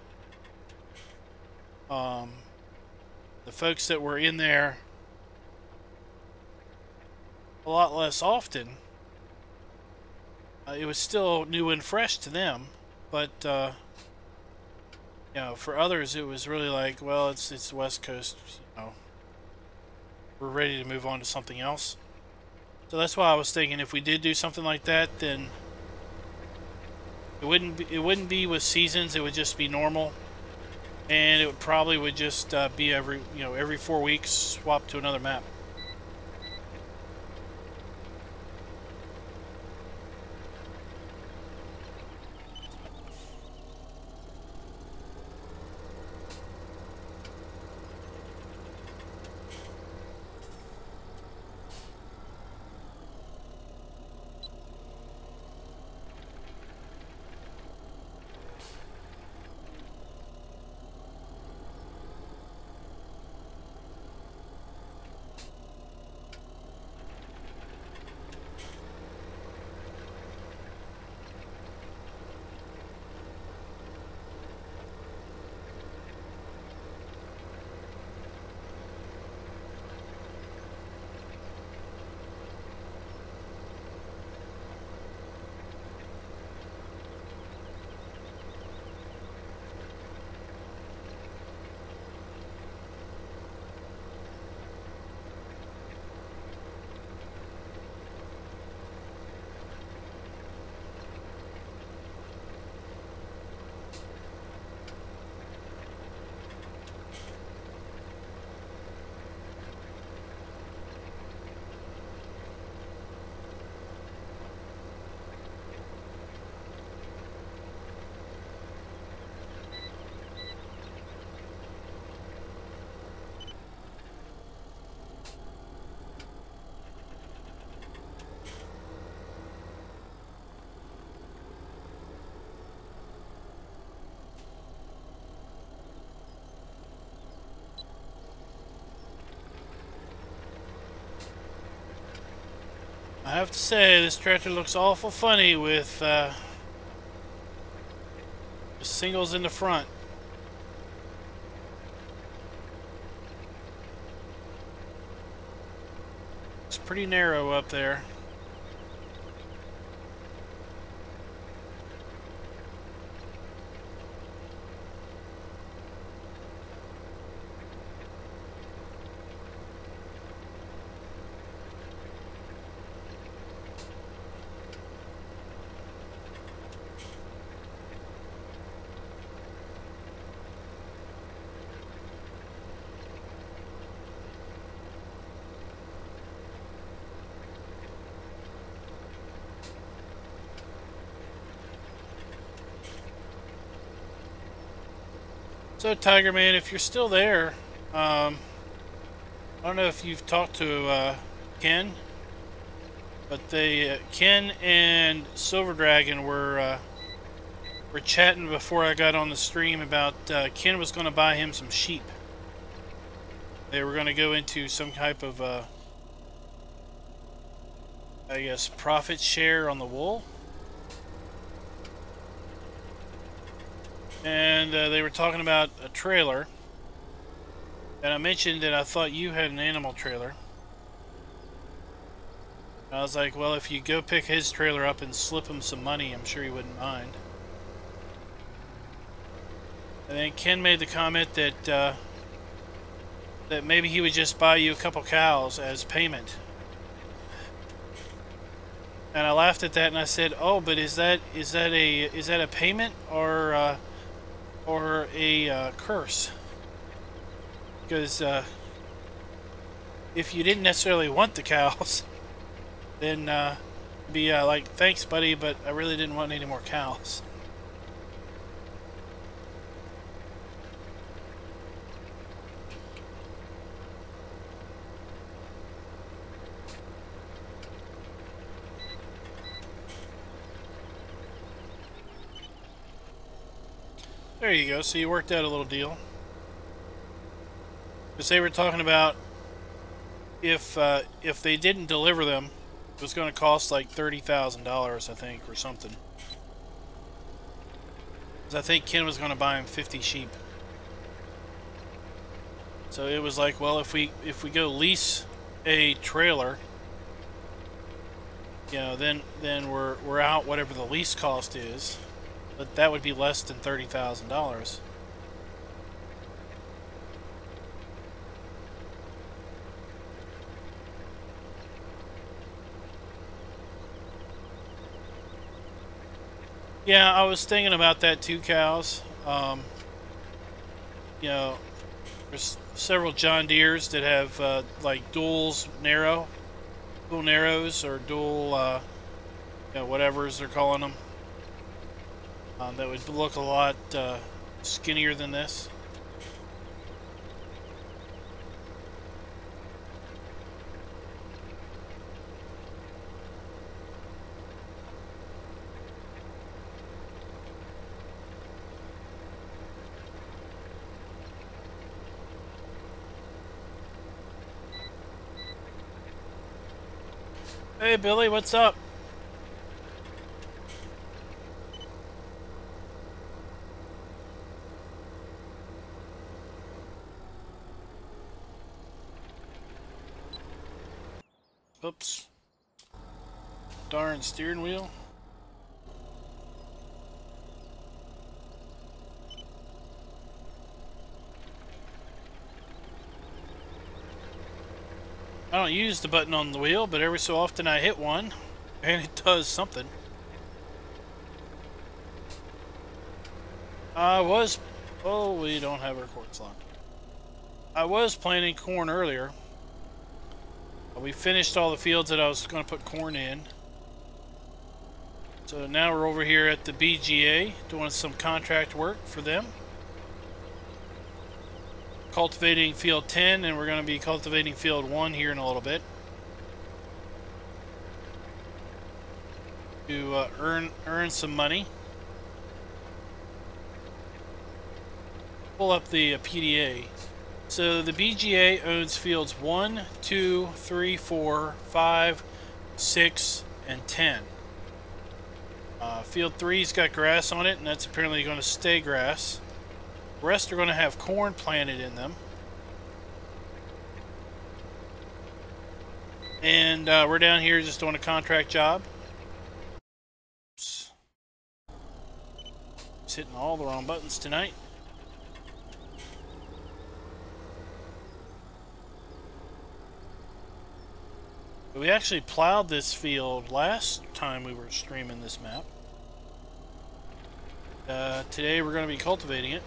The folks that were in there a lot less often, it was still new and fresh to them, but you know, for others it was really like, well, it's West Coast, you know, we're ready to move on to something else. So that's why I was thinking if we did do something like that, then it wouldn't be with seasons, it would just be normal, and it would just be every 4 weeks swap to another map. I have to say, this tractor looks awful funny with singles in the front. It's pretty narrow up there. So, Tiger Man, if you're still there, I don't know if you've talked to Ken, but they Ken and Silver Dragon were chatting before I got on the stream about Ken was going to buy him some sheep. They were going to go into some type of, I guess, profit share on the wool. And they were talking about a trailer. And I mentioned that I thought you had an animal trailer. And I was like, well, if you go pick his trailer up and slip him some money, I'm sure he wouldn't mind. And then Ken made the comment that that maybe he would just buy you a couple cows as payment. And I laughed at that and I said, "Oh, but is that a payment or a curse? Because if you didn't necessarily want the cows, then be like, thanks, buddy, but I really didn't want any more cows." There you go. So you worked out a little deal. Because they were talking about if they didn't deliver them, it was going to cost like $30,000, I think, or something. Because I think Ken was going to buy him 50 sheep. So it was like, well, if we go lease a trailer, you know, then we're out whatever the lease cost is. But that would be less than $30,000. Yeah, I was thinking about that too, cows. You know, there's several John Deeres that have like dual narrows or dual, you know, whatever's they're calling them. That would look a lot skinnier than this. Hey Billy, what's up? Oops. Darn steering wheel. I don't use the button on the wheel, but every so often I hit one, and it does something. Oh, we don't have our quartz locked. I was planting corn earlier. We finished all the fields that I was going to put corn in. So now we're over here at the BGA doing some contract work for them. Cultivating field 10, and we're going to be cultivating field 1 here in a little bit. To earn some money. Pull up the PDA. So the BGA owns fields 1, 2, 3, 4, 5, 6, and 10. Field 3's got grass on it, and that's apparently going to stay grass. The rest are going to have corn planted in them. And we're down here just doing a contract job. Oops. Just hitting all the wrong buttons tonight. We actually plowed this field last time we were streaming this map. Today we're going to be cultivating it.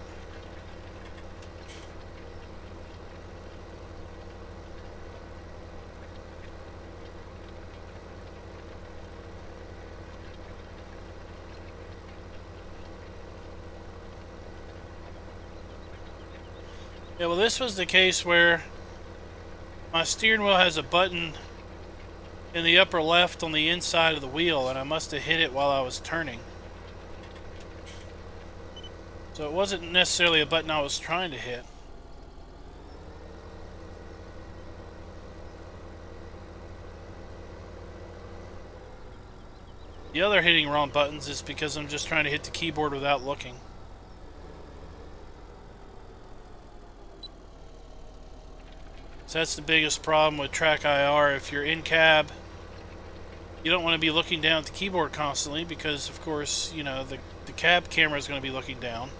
Yeah, well, this was the case where my steering wheel has a button in the upper left on the inside of the wheel, and I must have hit it while I was turning. So it wasn't necessarily a button I was trying to hit. The other hitting wrong buttons is because I'm just trying to hit the keyboard without looking. So that's the biggest problem with track IR. If you're in cab, you don't want to be looking down at the keyboard constantly because, of course, you know, the cab camera is going to be looking down.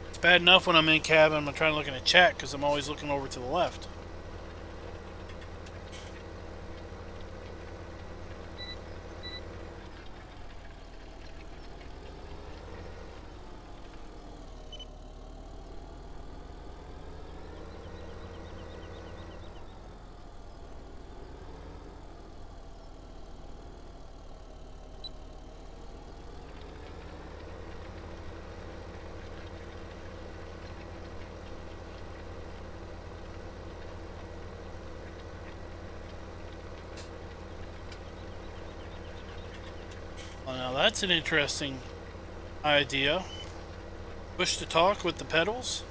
It's bad enough when I'm in cab and I'm trying to look in a chat because I'm always looking over to the left. Well, now that's an interesting idea. Push to talk with the pedals.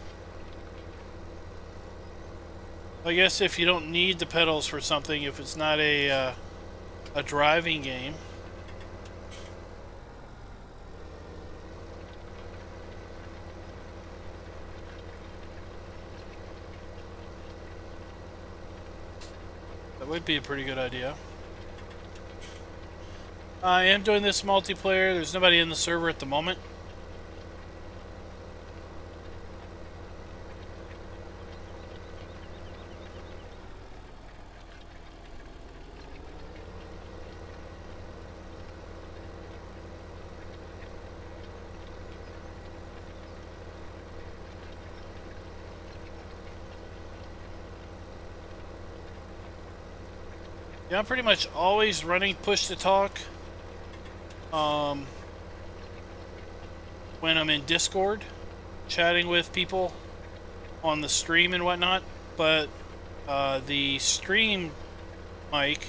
I guess if you don't need the pedals for something, if it's not a driving game. That would be a pretty good idea. I am doing this multiplayer. There's nobody in the server at the moment. Yeah, I'm pretty much always running push to talk. When I'm in Discord, chatting with people on the stream and whatnot, but the stream mic,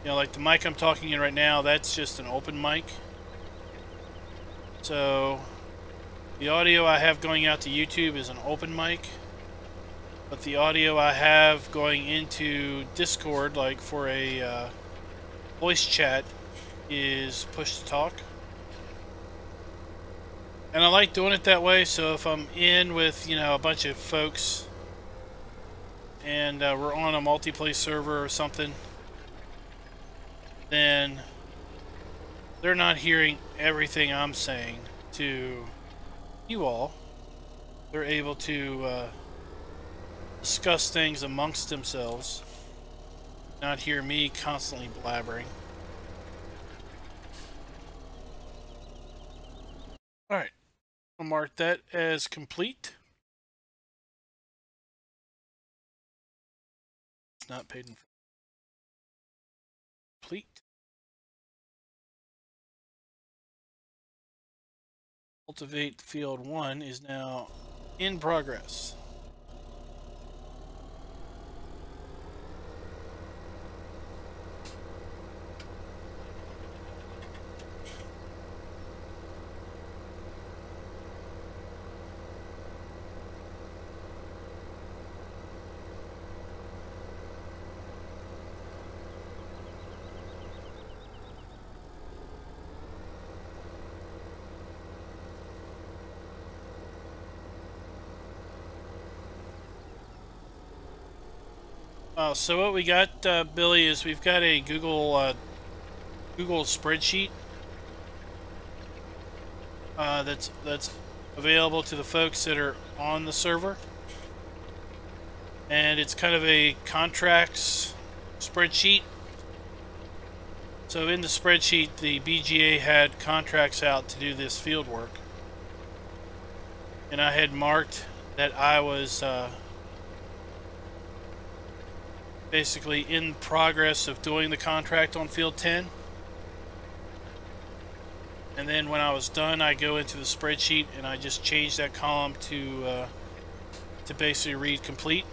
you know, like the mic I'm talking in right now, that's just an open mic. So the audio I have going out to YouTube is an open mic, but the audio I have going into Discord, like for a voice chat, is push to talk. And I like doing it that way, so if I'm in with, you know, a bunch of folks and we're on a multiplayer server or something, then they're not hearing everything I'm saying to you all. They're able to discuss things amongst themselves, not hear me constantly blabbering. Alright, I'll mark that as complete. It's not paid in full. Complete. Cultivate field 1 is now in progress. So what we got, Billy, is we've got a Google spreadsheet that's available to the folks that are on the server, and it's kind of a contracts spreadsheet. So in the spreadsheet, the BGA had contracts out to do this field work, and I had marked that I was basically in progress of doing the contract on field 10. And then when I was done, I go into the spreadsheet and I just change that column to basically read complete,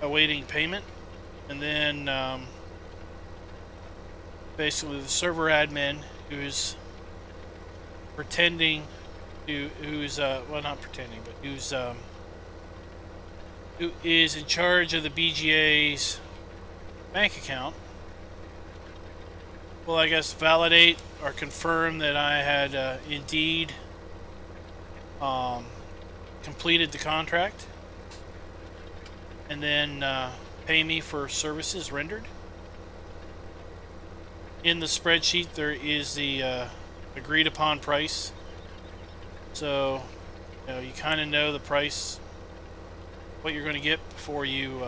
awaiting payment. And then basically the server admin who's pretending to, well, not pretending, but who is in charge of the BGA's bank account, will, I guess, validate or confirm that I had indeed completed the contract, and then pay me for services rendered. In the spreadsheet there is the agreed upon price, so you kind of know the price, what you're going to get before you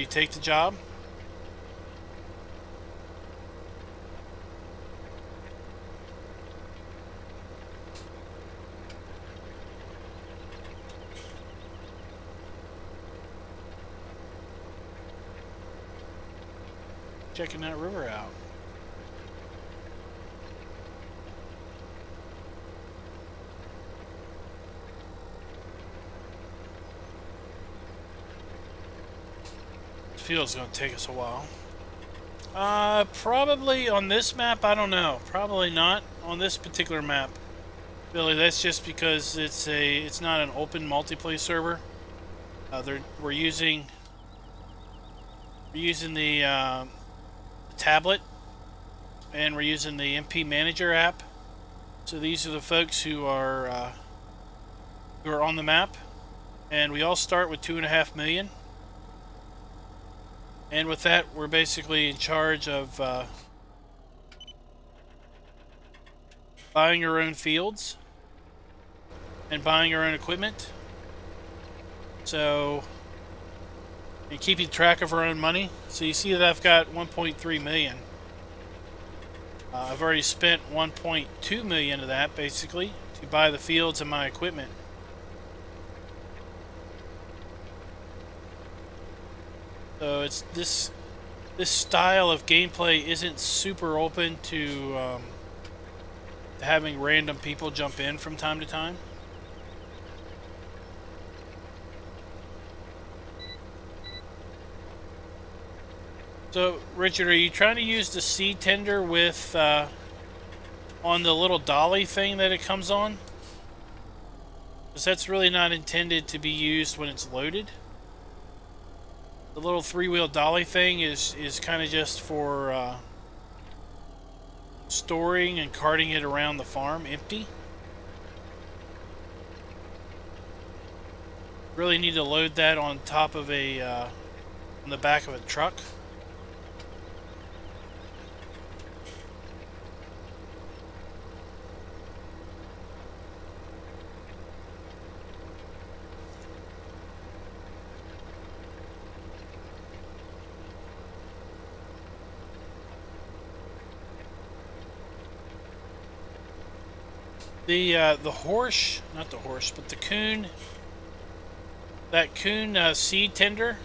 take the job. Checking that river out. Field's gonna take us a while. Probably on this map, I don't know. Probably not on this particular map, Billy. That's just because it's not an open multiplayer server. We're using the tablet, and we're using the MP Manager app. So these are the folks who are on the map, and we all start with 2.5 million. And with that, we're basically in charge of buying our own fields and buying our own equipment. So, and keeping track of our own money. So you see that I've got 1.3 million. I've already spent 1.2 million of that, basically, to buy the fields and my equipment. So it's this style of gameplay isn't super open to having random people jump in from time to time. So, Richard, are you trying to use the seed tender with on the little dolly thing that it comes on? Because that's really not intended to be used when it's loaded. The little three-wheel dolly thing is kind of just for storing and carting it around the farm empty. Really need to load that on top of on the back of a truck. The horse, not the horse, but the coon, that coon seed tender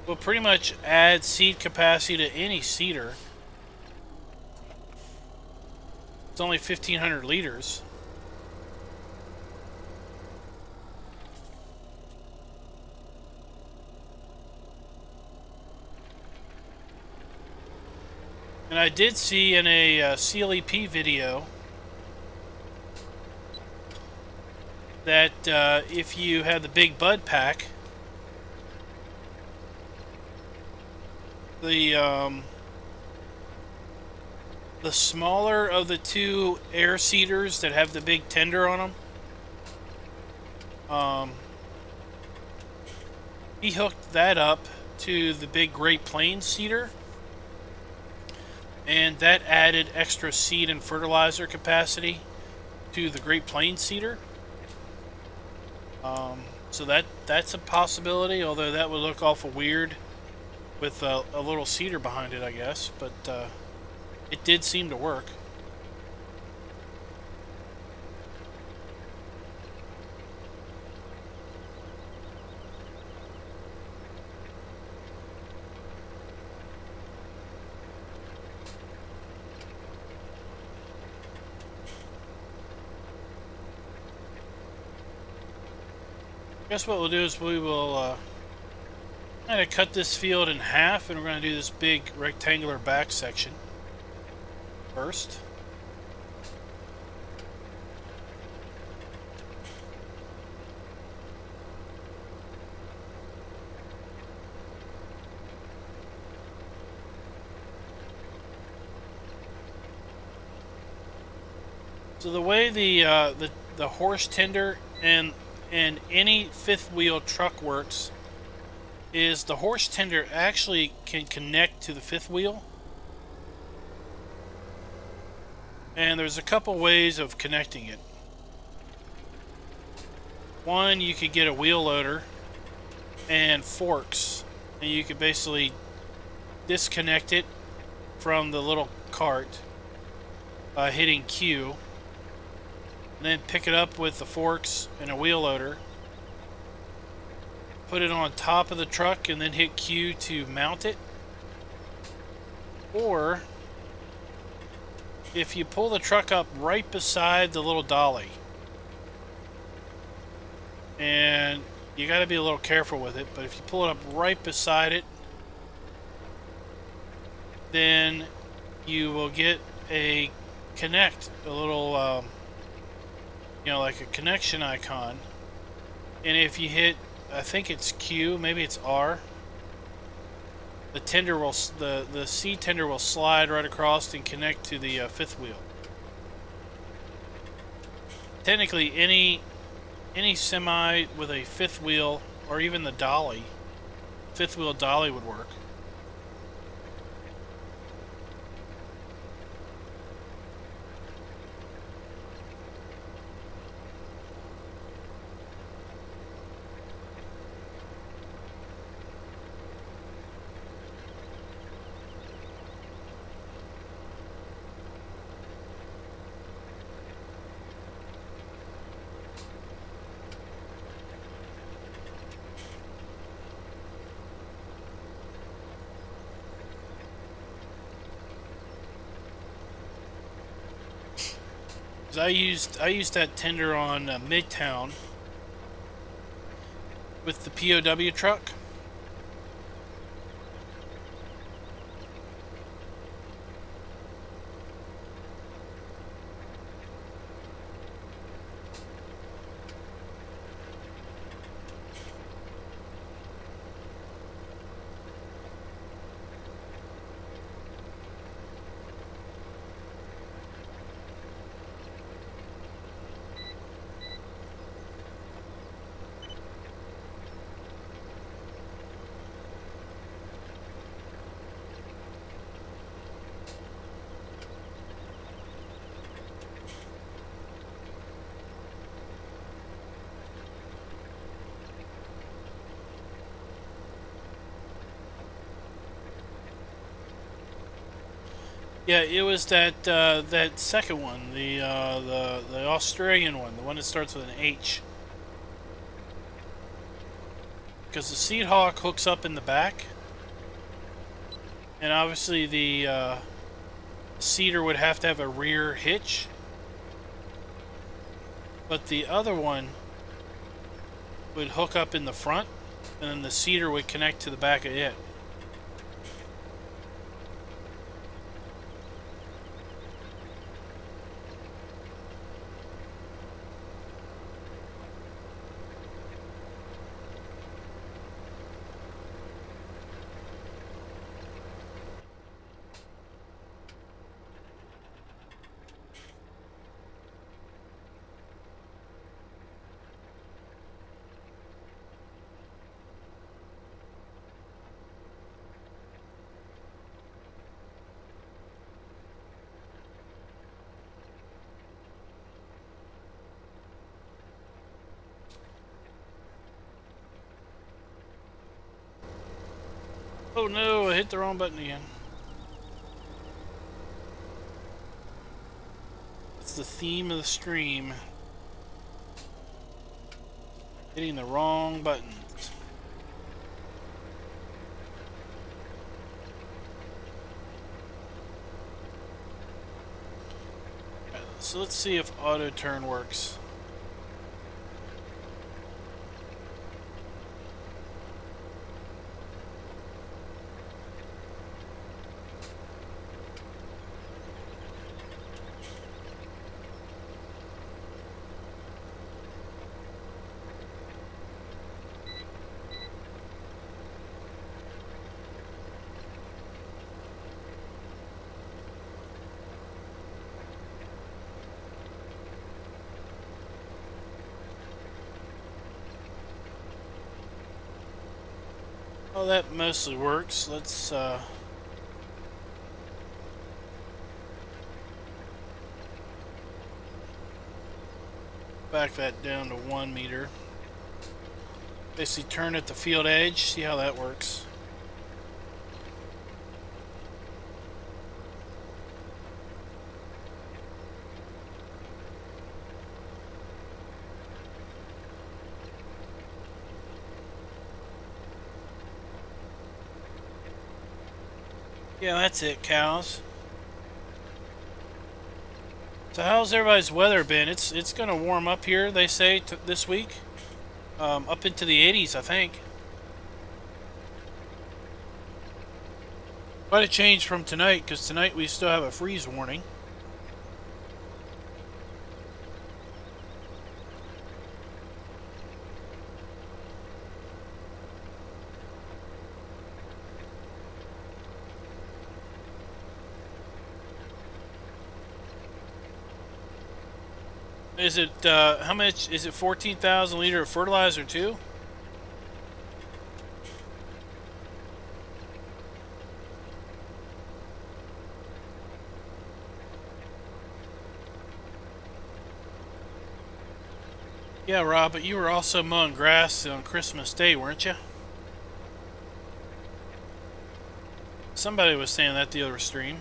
will pretty much add seed capacity to any seeder. It's only 1,500 liters. And I did see in a CLEP video that if you have the big bud pack, the smaller of the two air seeders that have the big tender on them, he hooked that up to the big Great Plains seeder, and that added extra seed and fertilizer capacity to the Great Plains seeder. So that's a possibility, although that would look awful weird with a little seeder behind it, I guess. But it did seem to work. Guess what we'll do is we will kind of cut this field in half, and we're going to do this big rectangular back section first. So the way the horse tender and any fifth wheel truck works is the horse tender actually can connect to the fifth wheel, and there's a couple ways of connecting it. One, you could get a wheel loader and forks, and you could basically disconnect it from the little cart by hitting Q, and then pick it up with the forks and a wheel loader, put it on top of the truck, and then hit Q to mount it. Or if you pull the truck up right beside the little dolly, and you got to be a little careful with it, but if you pull it up right beside it, then you will get a connect, a little you know, like a connection icon. And if you hit, I think it's Q, maybe it's R, the tender will, the C tender will slide right across and connect to the fifth wheel. Technically, any semi with a fifth wheel, or even the dolly, fifth wheel dolly would work. I used that tender on Midtown with the POW truck. Yeah, it was that that second one, the Australian one, the one that starts with an H. Because the Seed Hawk hooks up in the back, and obviously the Cedar would have to have a rear hitch, but the other one would hook up in the front, and then the Cedar would connect to the back of it. Oh no, I hit the wrong button again. It's the theme of the stream. Hitting the wrong buttons. So let's see if auto turn works. Well, that mostly works. Let's back that down to 1 meter. Basically turn at the field edge, see how that works. Yeah, that's it, cows. So how's everybody's weather been? It's gonna warm up here, they say, this week. Up into the 80s, I think. Quite a change from tonight, because tonight we still have a freeze warning. Is it, how much, is it 14,000 liter of fertilizer too? Yeah, Rob, but you were also mowing grass on Christmas Day, weren't you? Somebody was saying that the other stream.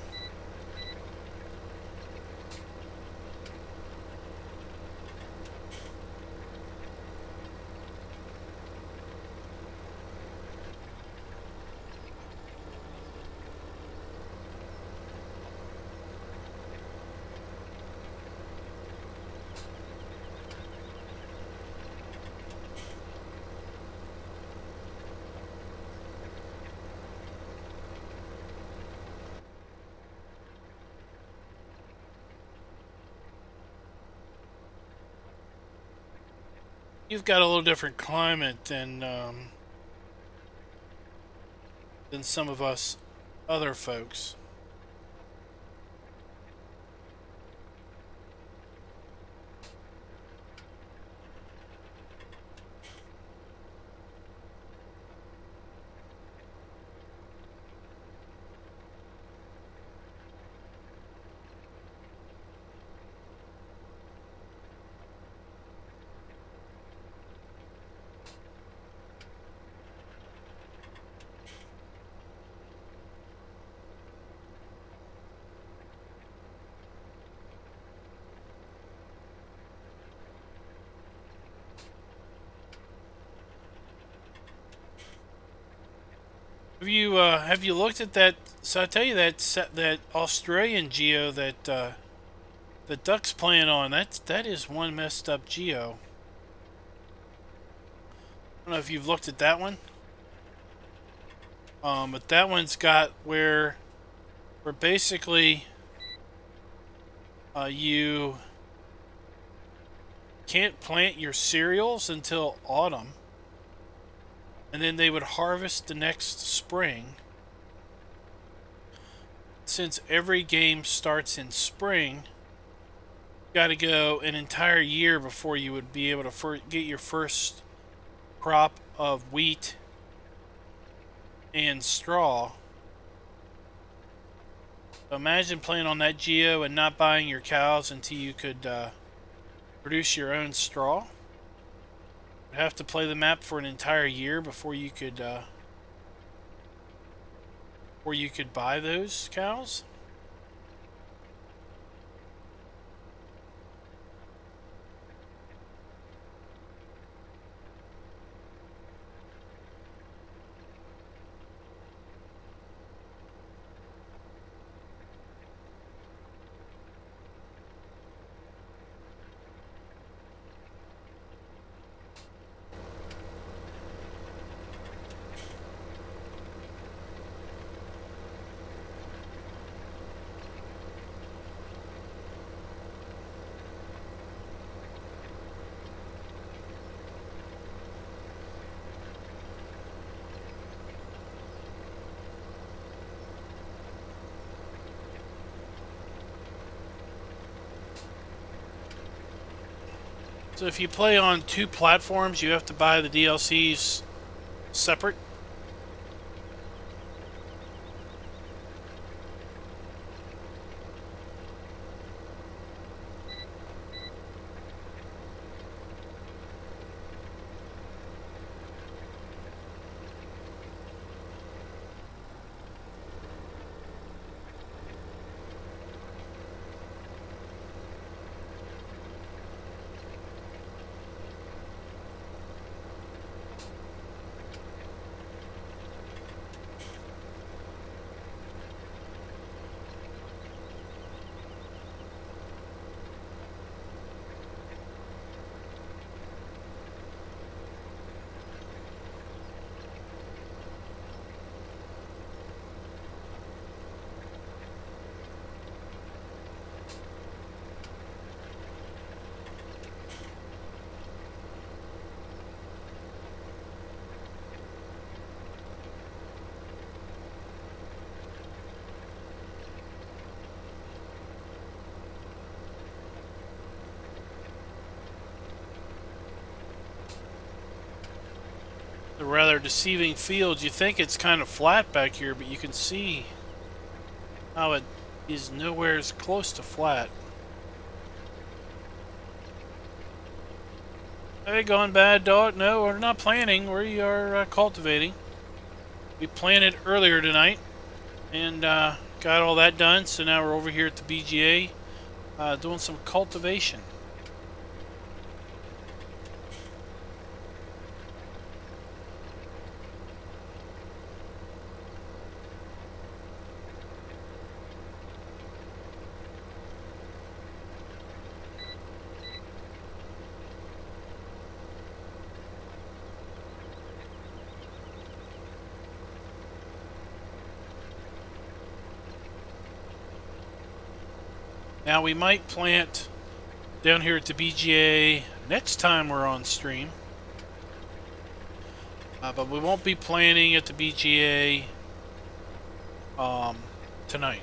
You've got a little different climate than some of us other folks. Have you looked at that? So I tell you that Australian geo that the duck's playing on. That is one messed up geo. I don't know if you've looked at that one. But that one's got where basically you can't plant your cereals until autumn. And then they would harvest the next spring. Since every game starts in spring, you got to go an entire year before you would be able to get your first crop of wheat and straw. So imagine playing on that geo and not buying your cows until you could produce your own straw. You'd have to play the map for an entire year before you could buy those cows. So if you play on two platforms, you have to buy the DLCs separate. a rather deceiving field. You think it's kind of flat back here, but you can see how it is nowhere as close to flat. Hey, going bad, dog? No, we're not planting. We are cultivating. We planted earlier tonight and got all that done. So now we're over here at the BGA doing some cultivation. Now we might plant down here at the BGA next time we're on stream, but we won't be planting at the BGA tonight.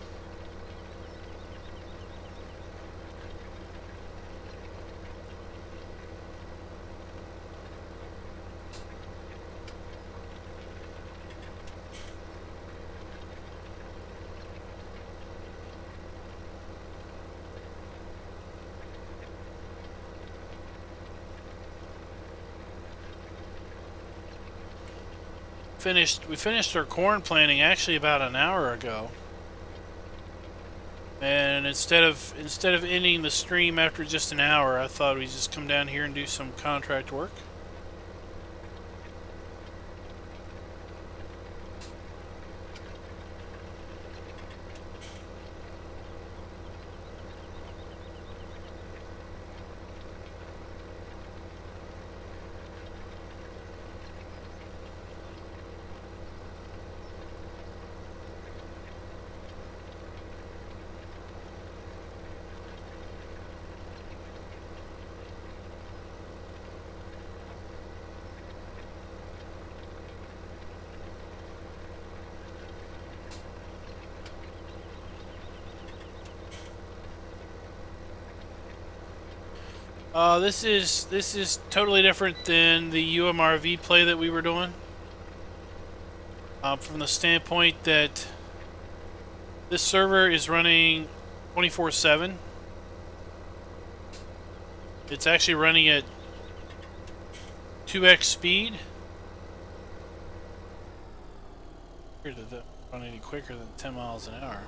We finished our corn planting actually about an hour ago, and instead of ending the stream after just an hour, I thought we'd just come down here and do some contract work. This is totally different than the UMRV play that we were doing. From the standpoint that this server is running 24/7. It's actually running at 2x speed. Did that run any quicker than 10 miles an hour?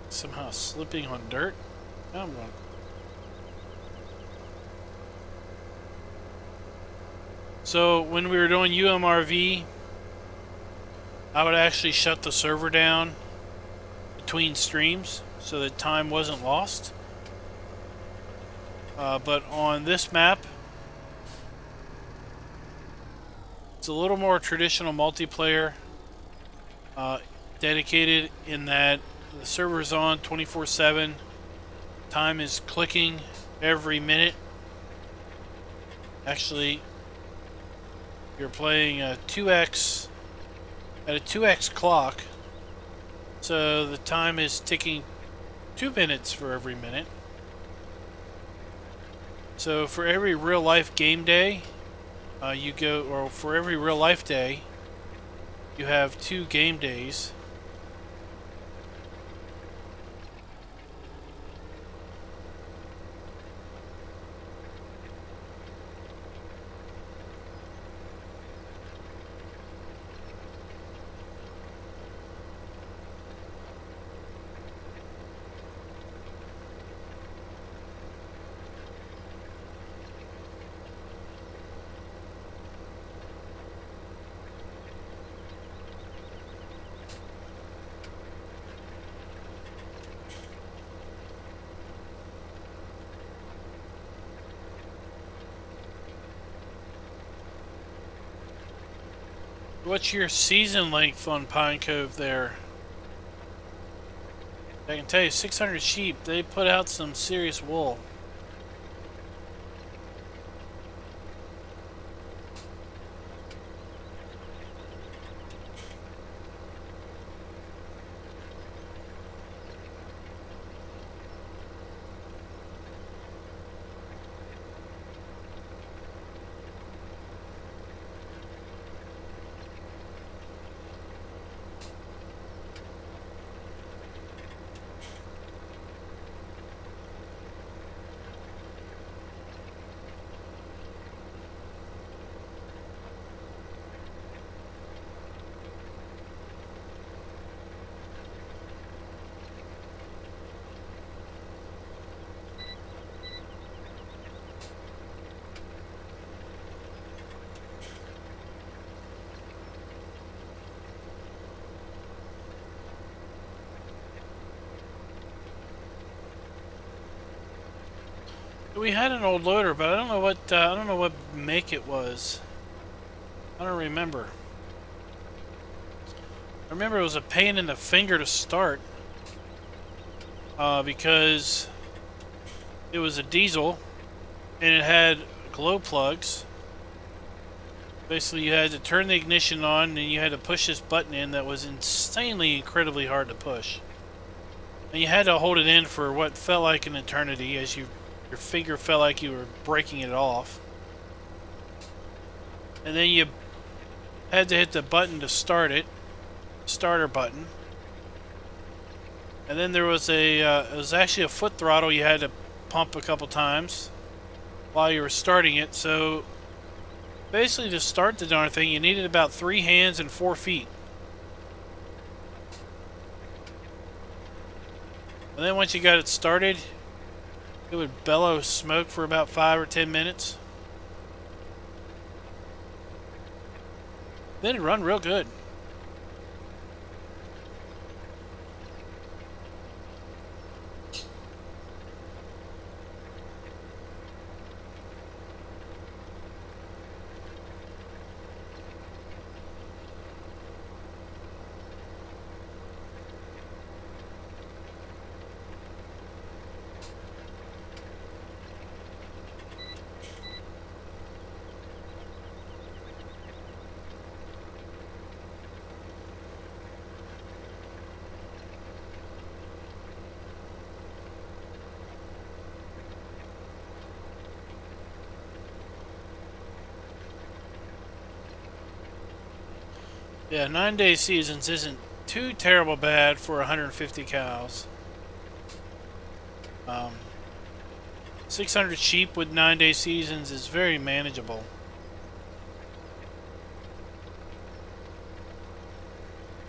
Somehow slipping on dirt. I'm wrong. So when we were doing UMRV, I would actually shut the server down between streams so that time wasn't lost. But on this map, it's a little more traditional multiplayer, dedicated in that the server's on 24/7. Time is clicking every minute. Actually, you're playing a 2x at a 2x clock, so the time is ticking 2 minutes for every minute. So for every real life game day, for every real life day, you have 2 game days. What's your season length on Pine Cove there? I can tell you, 600 sheep, they put out some serious wool. We had an old loader, but I don't know what make it was. I don't remember. I remember it was a pain in the finger to start because it was a diesel and it had glow plugs. Basically, you had to turn the ignition on and you had to push this button in that was incredibly hard to push. And you had to hold it in for what felt like an eternity as your finger felt like you were breaking it off. And then you had to hit the button to start it, starter button. And then there was it was actually a foot throttle you had to pump a couple times while you were starting it. So basically to start the darn thing you needed about 3 hands and 4 feet. And then once you got it started, it would bellow smoke for about 5 or 10 minutes. Then it'd run real good. Yeah, 9-day seasons isn't too terrible bad for 150 cows. 600 sheep with 9-day seasons is very manageable.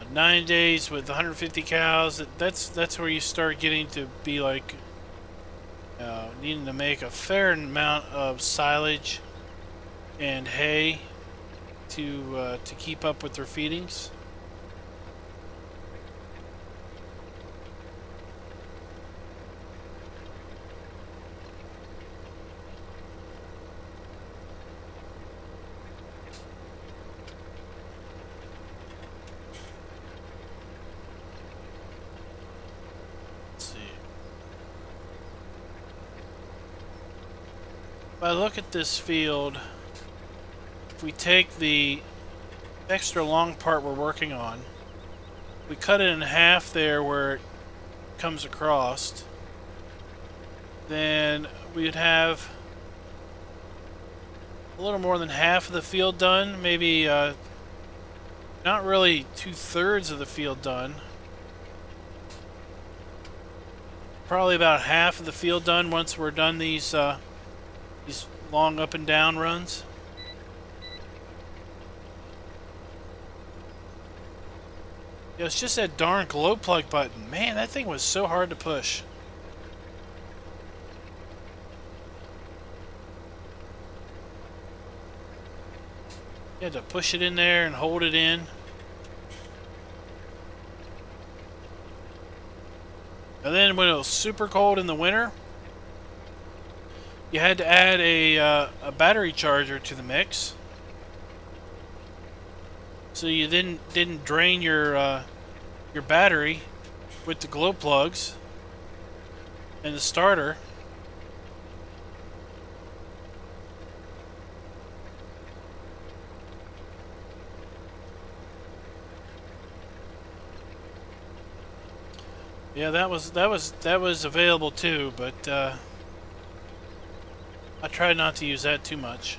But 9 days with 150 cows, that's where you start getting to be like needing to make a fair amount of silage and hay to keep up with their feedings. Let's see. If I look at this field, if we take the extra long part we're working on, we cut it in half there where it comes across, then we'd have a little more than half of the field done, maybe not really 2/3 of the field done. Probably about half of the field done once we're done these long up and down runs. Yeah, it's just that darn glow plug button. Man, that thing was so hard to push. You had to push it in there and hold it in. And then when it was super cold in the winter, you had to add a battery charger to the mix. So you didn't drain your battery with the glow plugs and the starter. Yeah, that was available too, but I tried not to use that too much.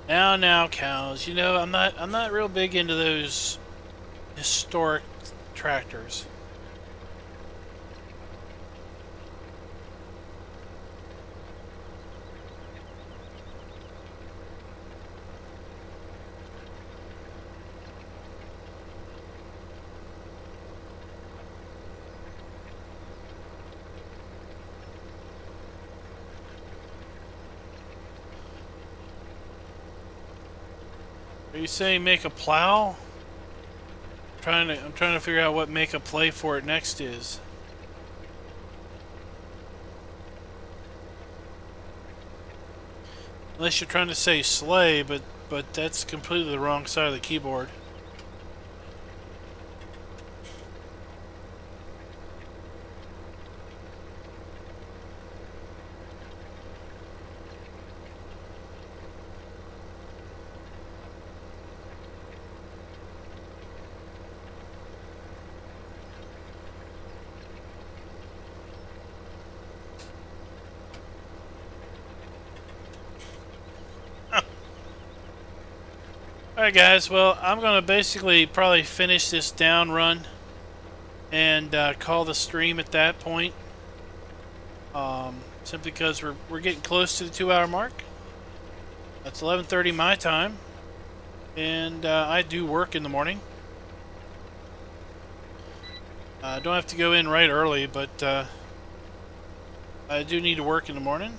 Now, cows. You know, I'm not real big into those historic tractors. Are you saying make a plow? I'm trying to figure out what make a play for it next is. Unless you're trying to say slay, but that's completely the wrong side of the keyboard. Alright guys, well I'm going to basically probably finish this down run and call the stream at that point. Simply because we're getting close to the 2-hour mark. That's 11:30 my time, and I do work in the morning. I don't have to go in right early, but I do need to work in the morning.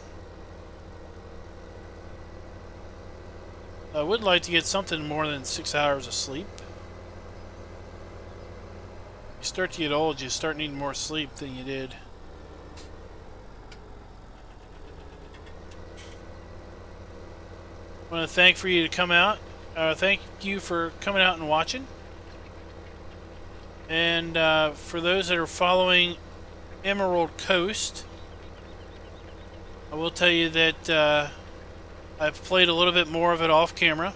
I would like to get something more than 6 hours of sleep. You start to get old, you start needing more sleep than you did. I want to thank for you to come out. Thank you for coming out and watching. And for those that are following Emerald Coast, I will tell you that I've played a little bit more of it off camera,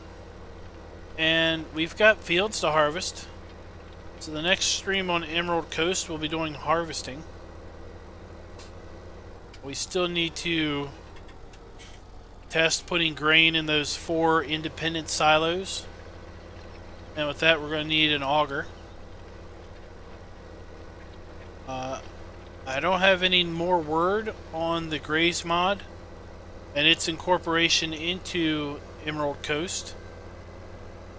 and we've got fields to harvest. So the next stream on Emerald Coast will be doing harvesting. We still need to test putting grain in those 4 independent silos, and with that we're going to need an auger. I don't have any more word on the Graze mod and its incorporation into Emerald Coast,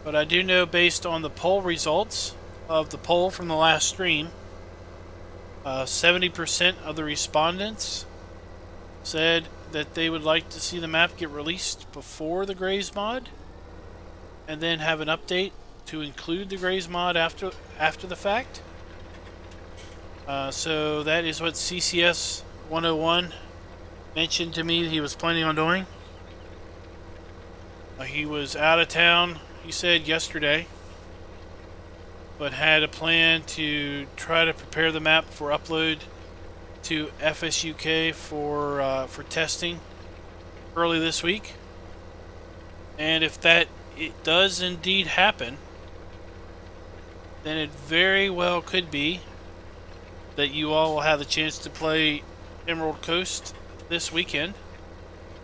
but I do know based on the poll results of the poll from the last stream, 70% of the respondents said that they would like to see the map get released before the Graze mod, and then have an update to include the Graze mod after the fact. So that is what CCS 101 mentioned to me he was planning on doing. He was out of town, he said, yesterday, but had a plan to try to prepare the map for upload to FSUK for testing early this week. And if it does indeed happen, then it very well could be that you all will have the chance to play Emerald Coast this weekend,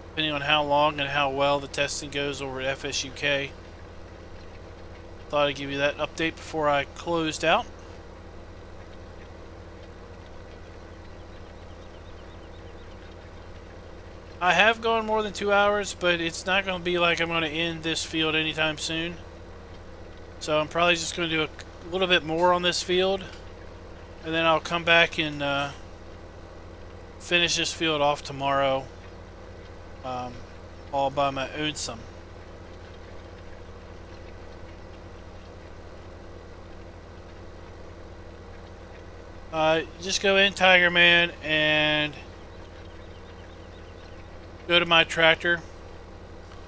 depending on how long and how well the testing goes over at FSUK. Thought I'd give you that update before I closed out. I have gone more than 2 hours, but it's not going to be like I'm going to end this field anytime soon. So I'm probably just going to do a little bit more on this field, and then I'll come back and finish this field off tomorrow, all by my own sum. Just go in, Tiger Man, and go to my tractor,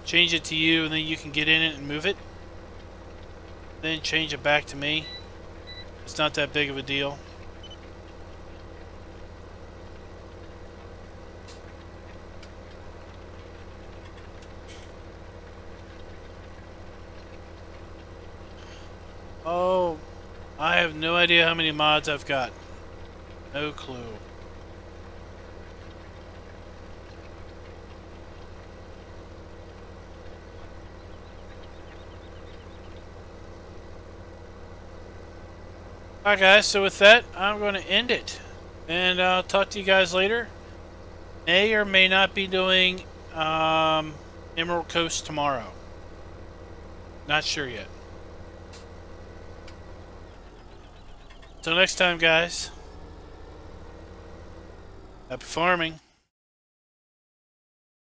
change it to you, and then you can get in it and move it. Then change it back to me. It's not that big of a deal. Oh, I have no idea how many mods I've got. No clue. Alright guys, so with that, I'm going to end it. And I'll talk to you guys later. May or may not be doing Emerald Coast tomorrow. Not sure yet. Till next time, guys. Happy farming.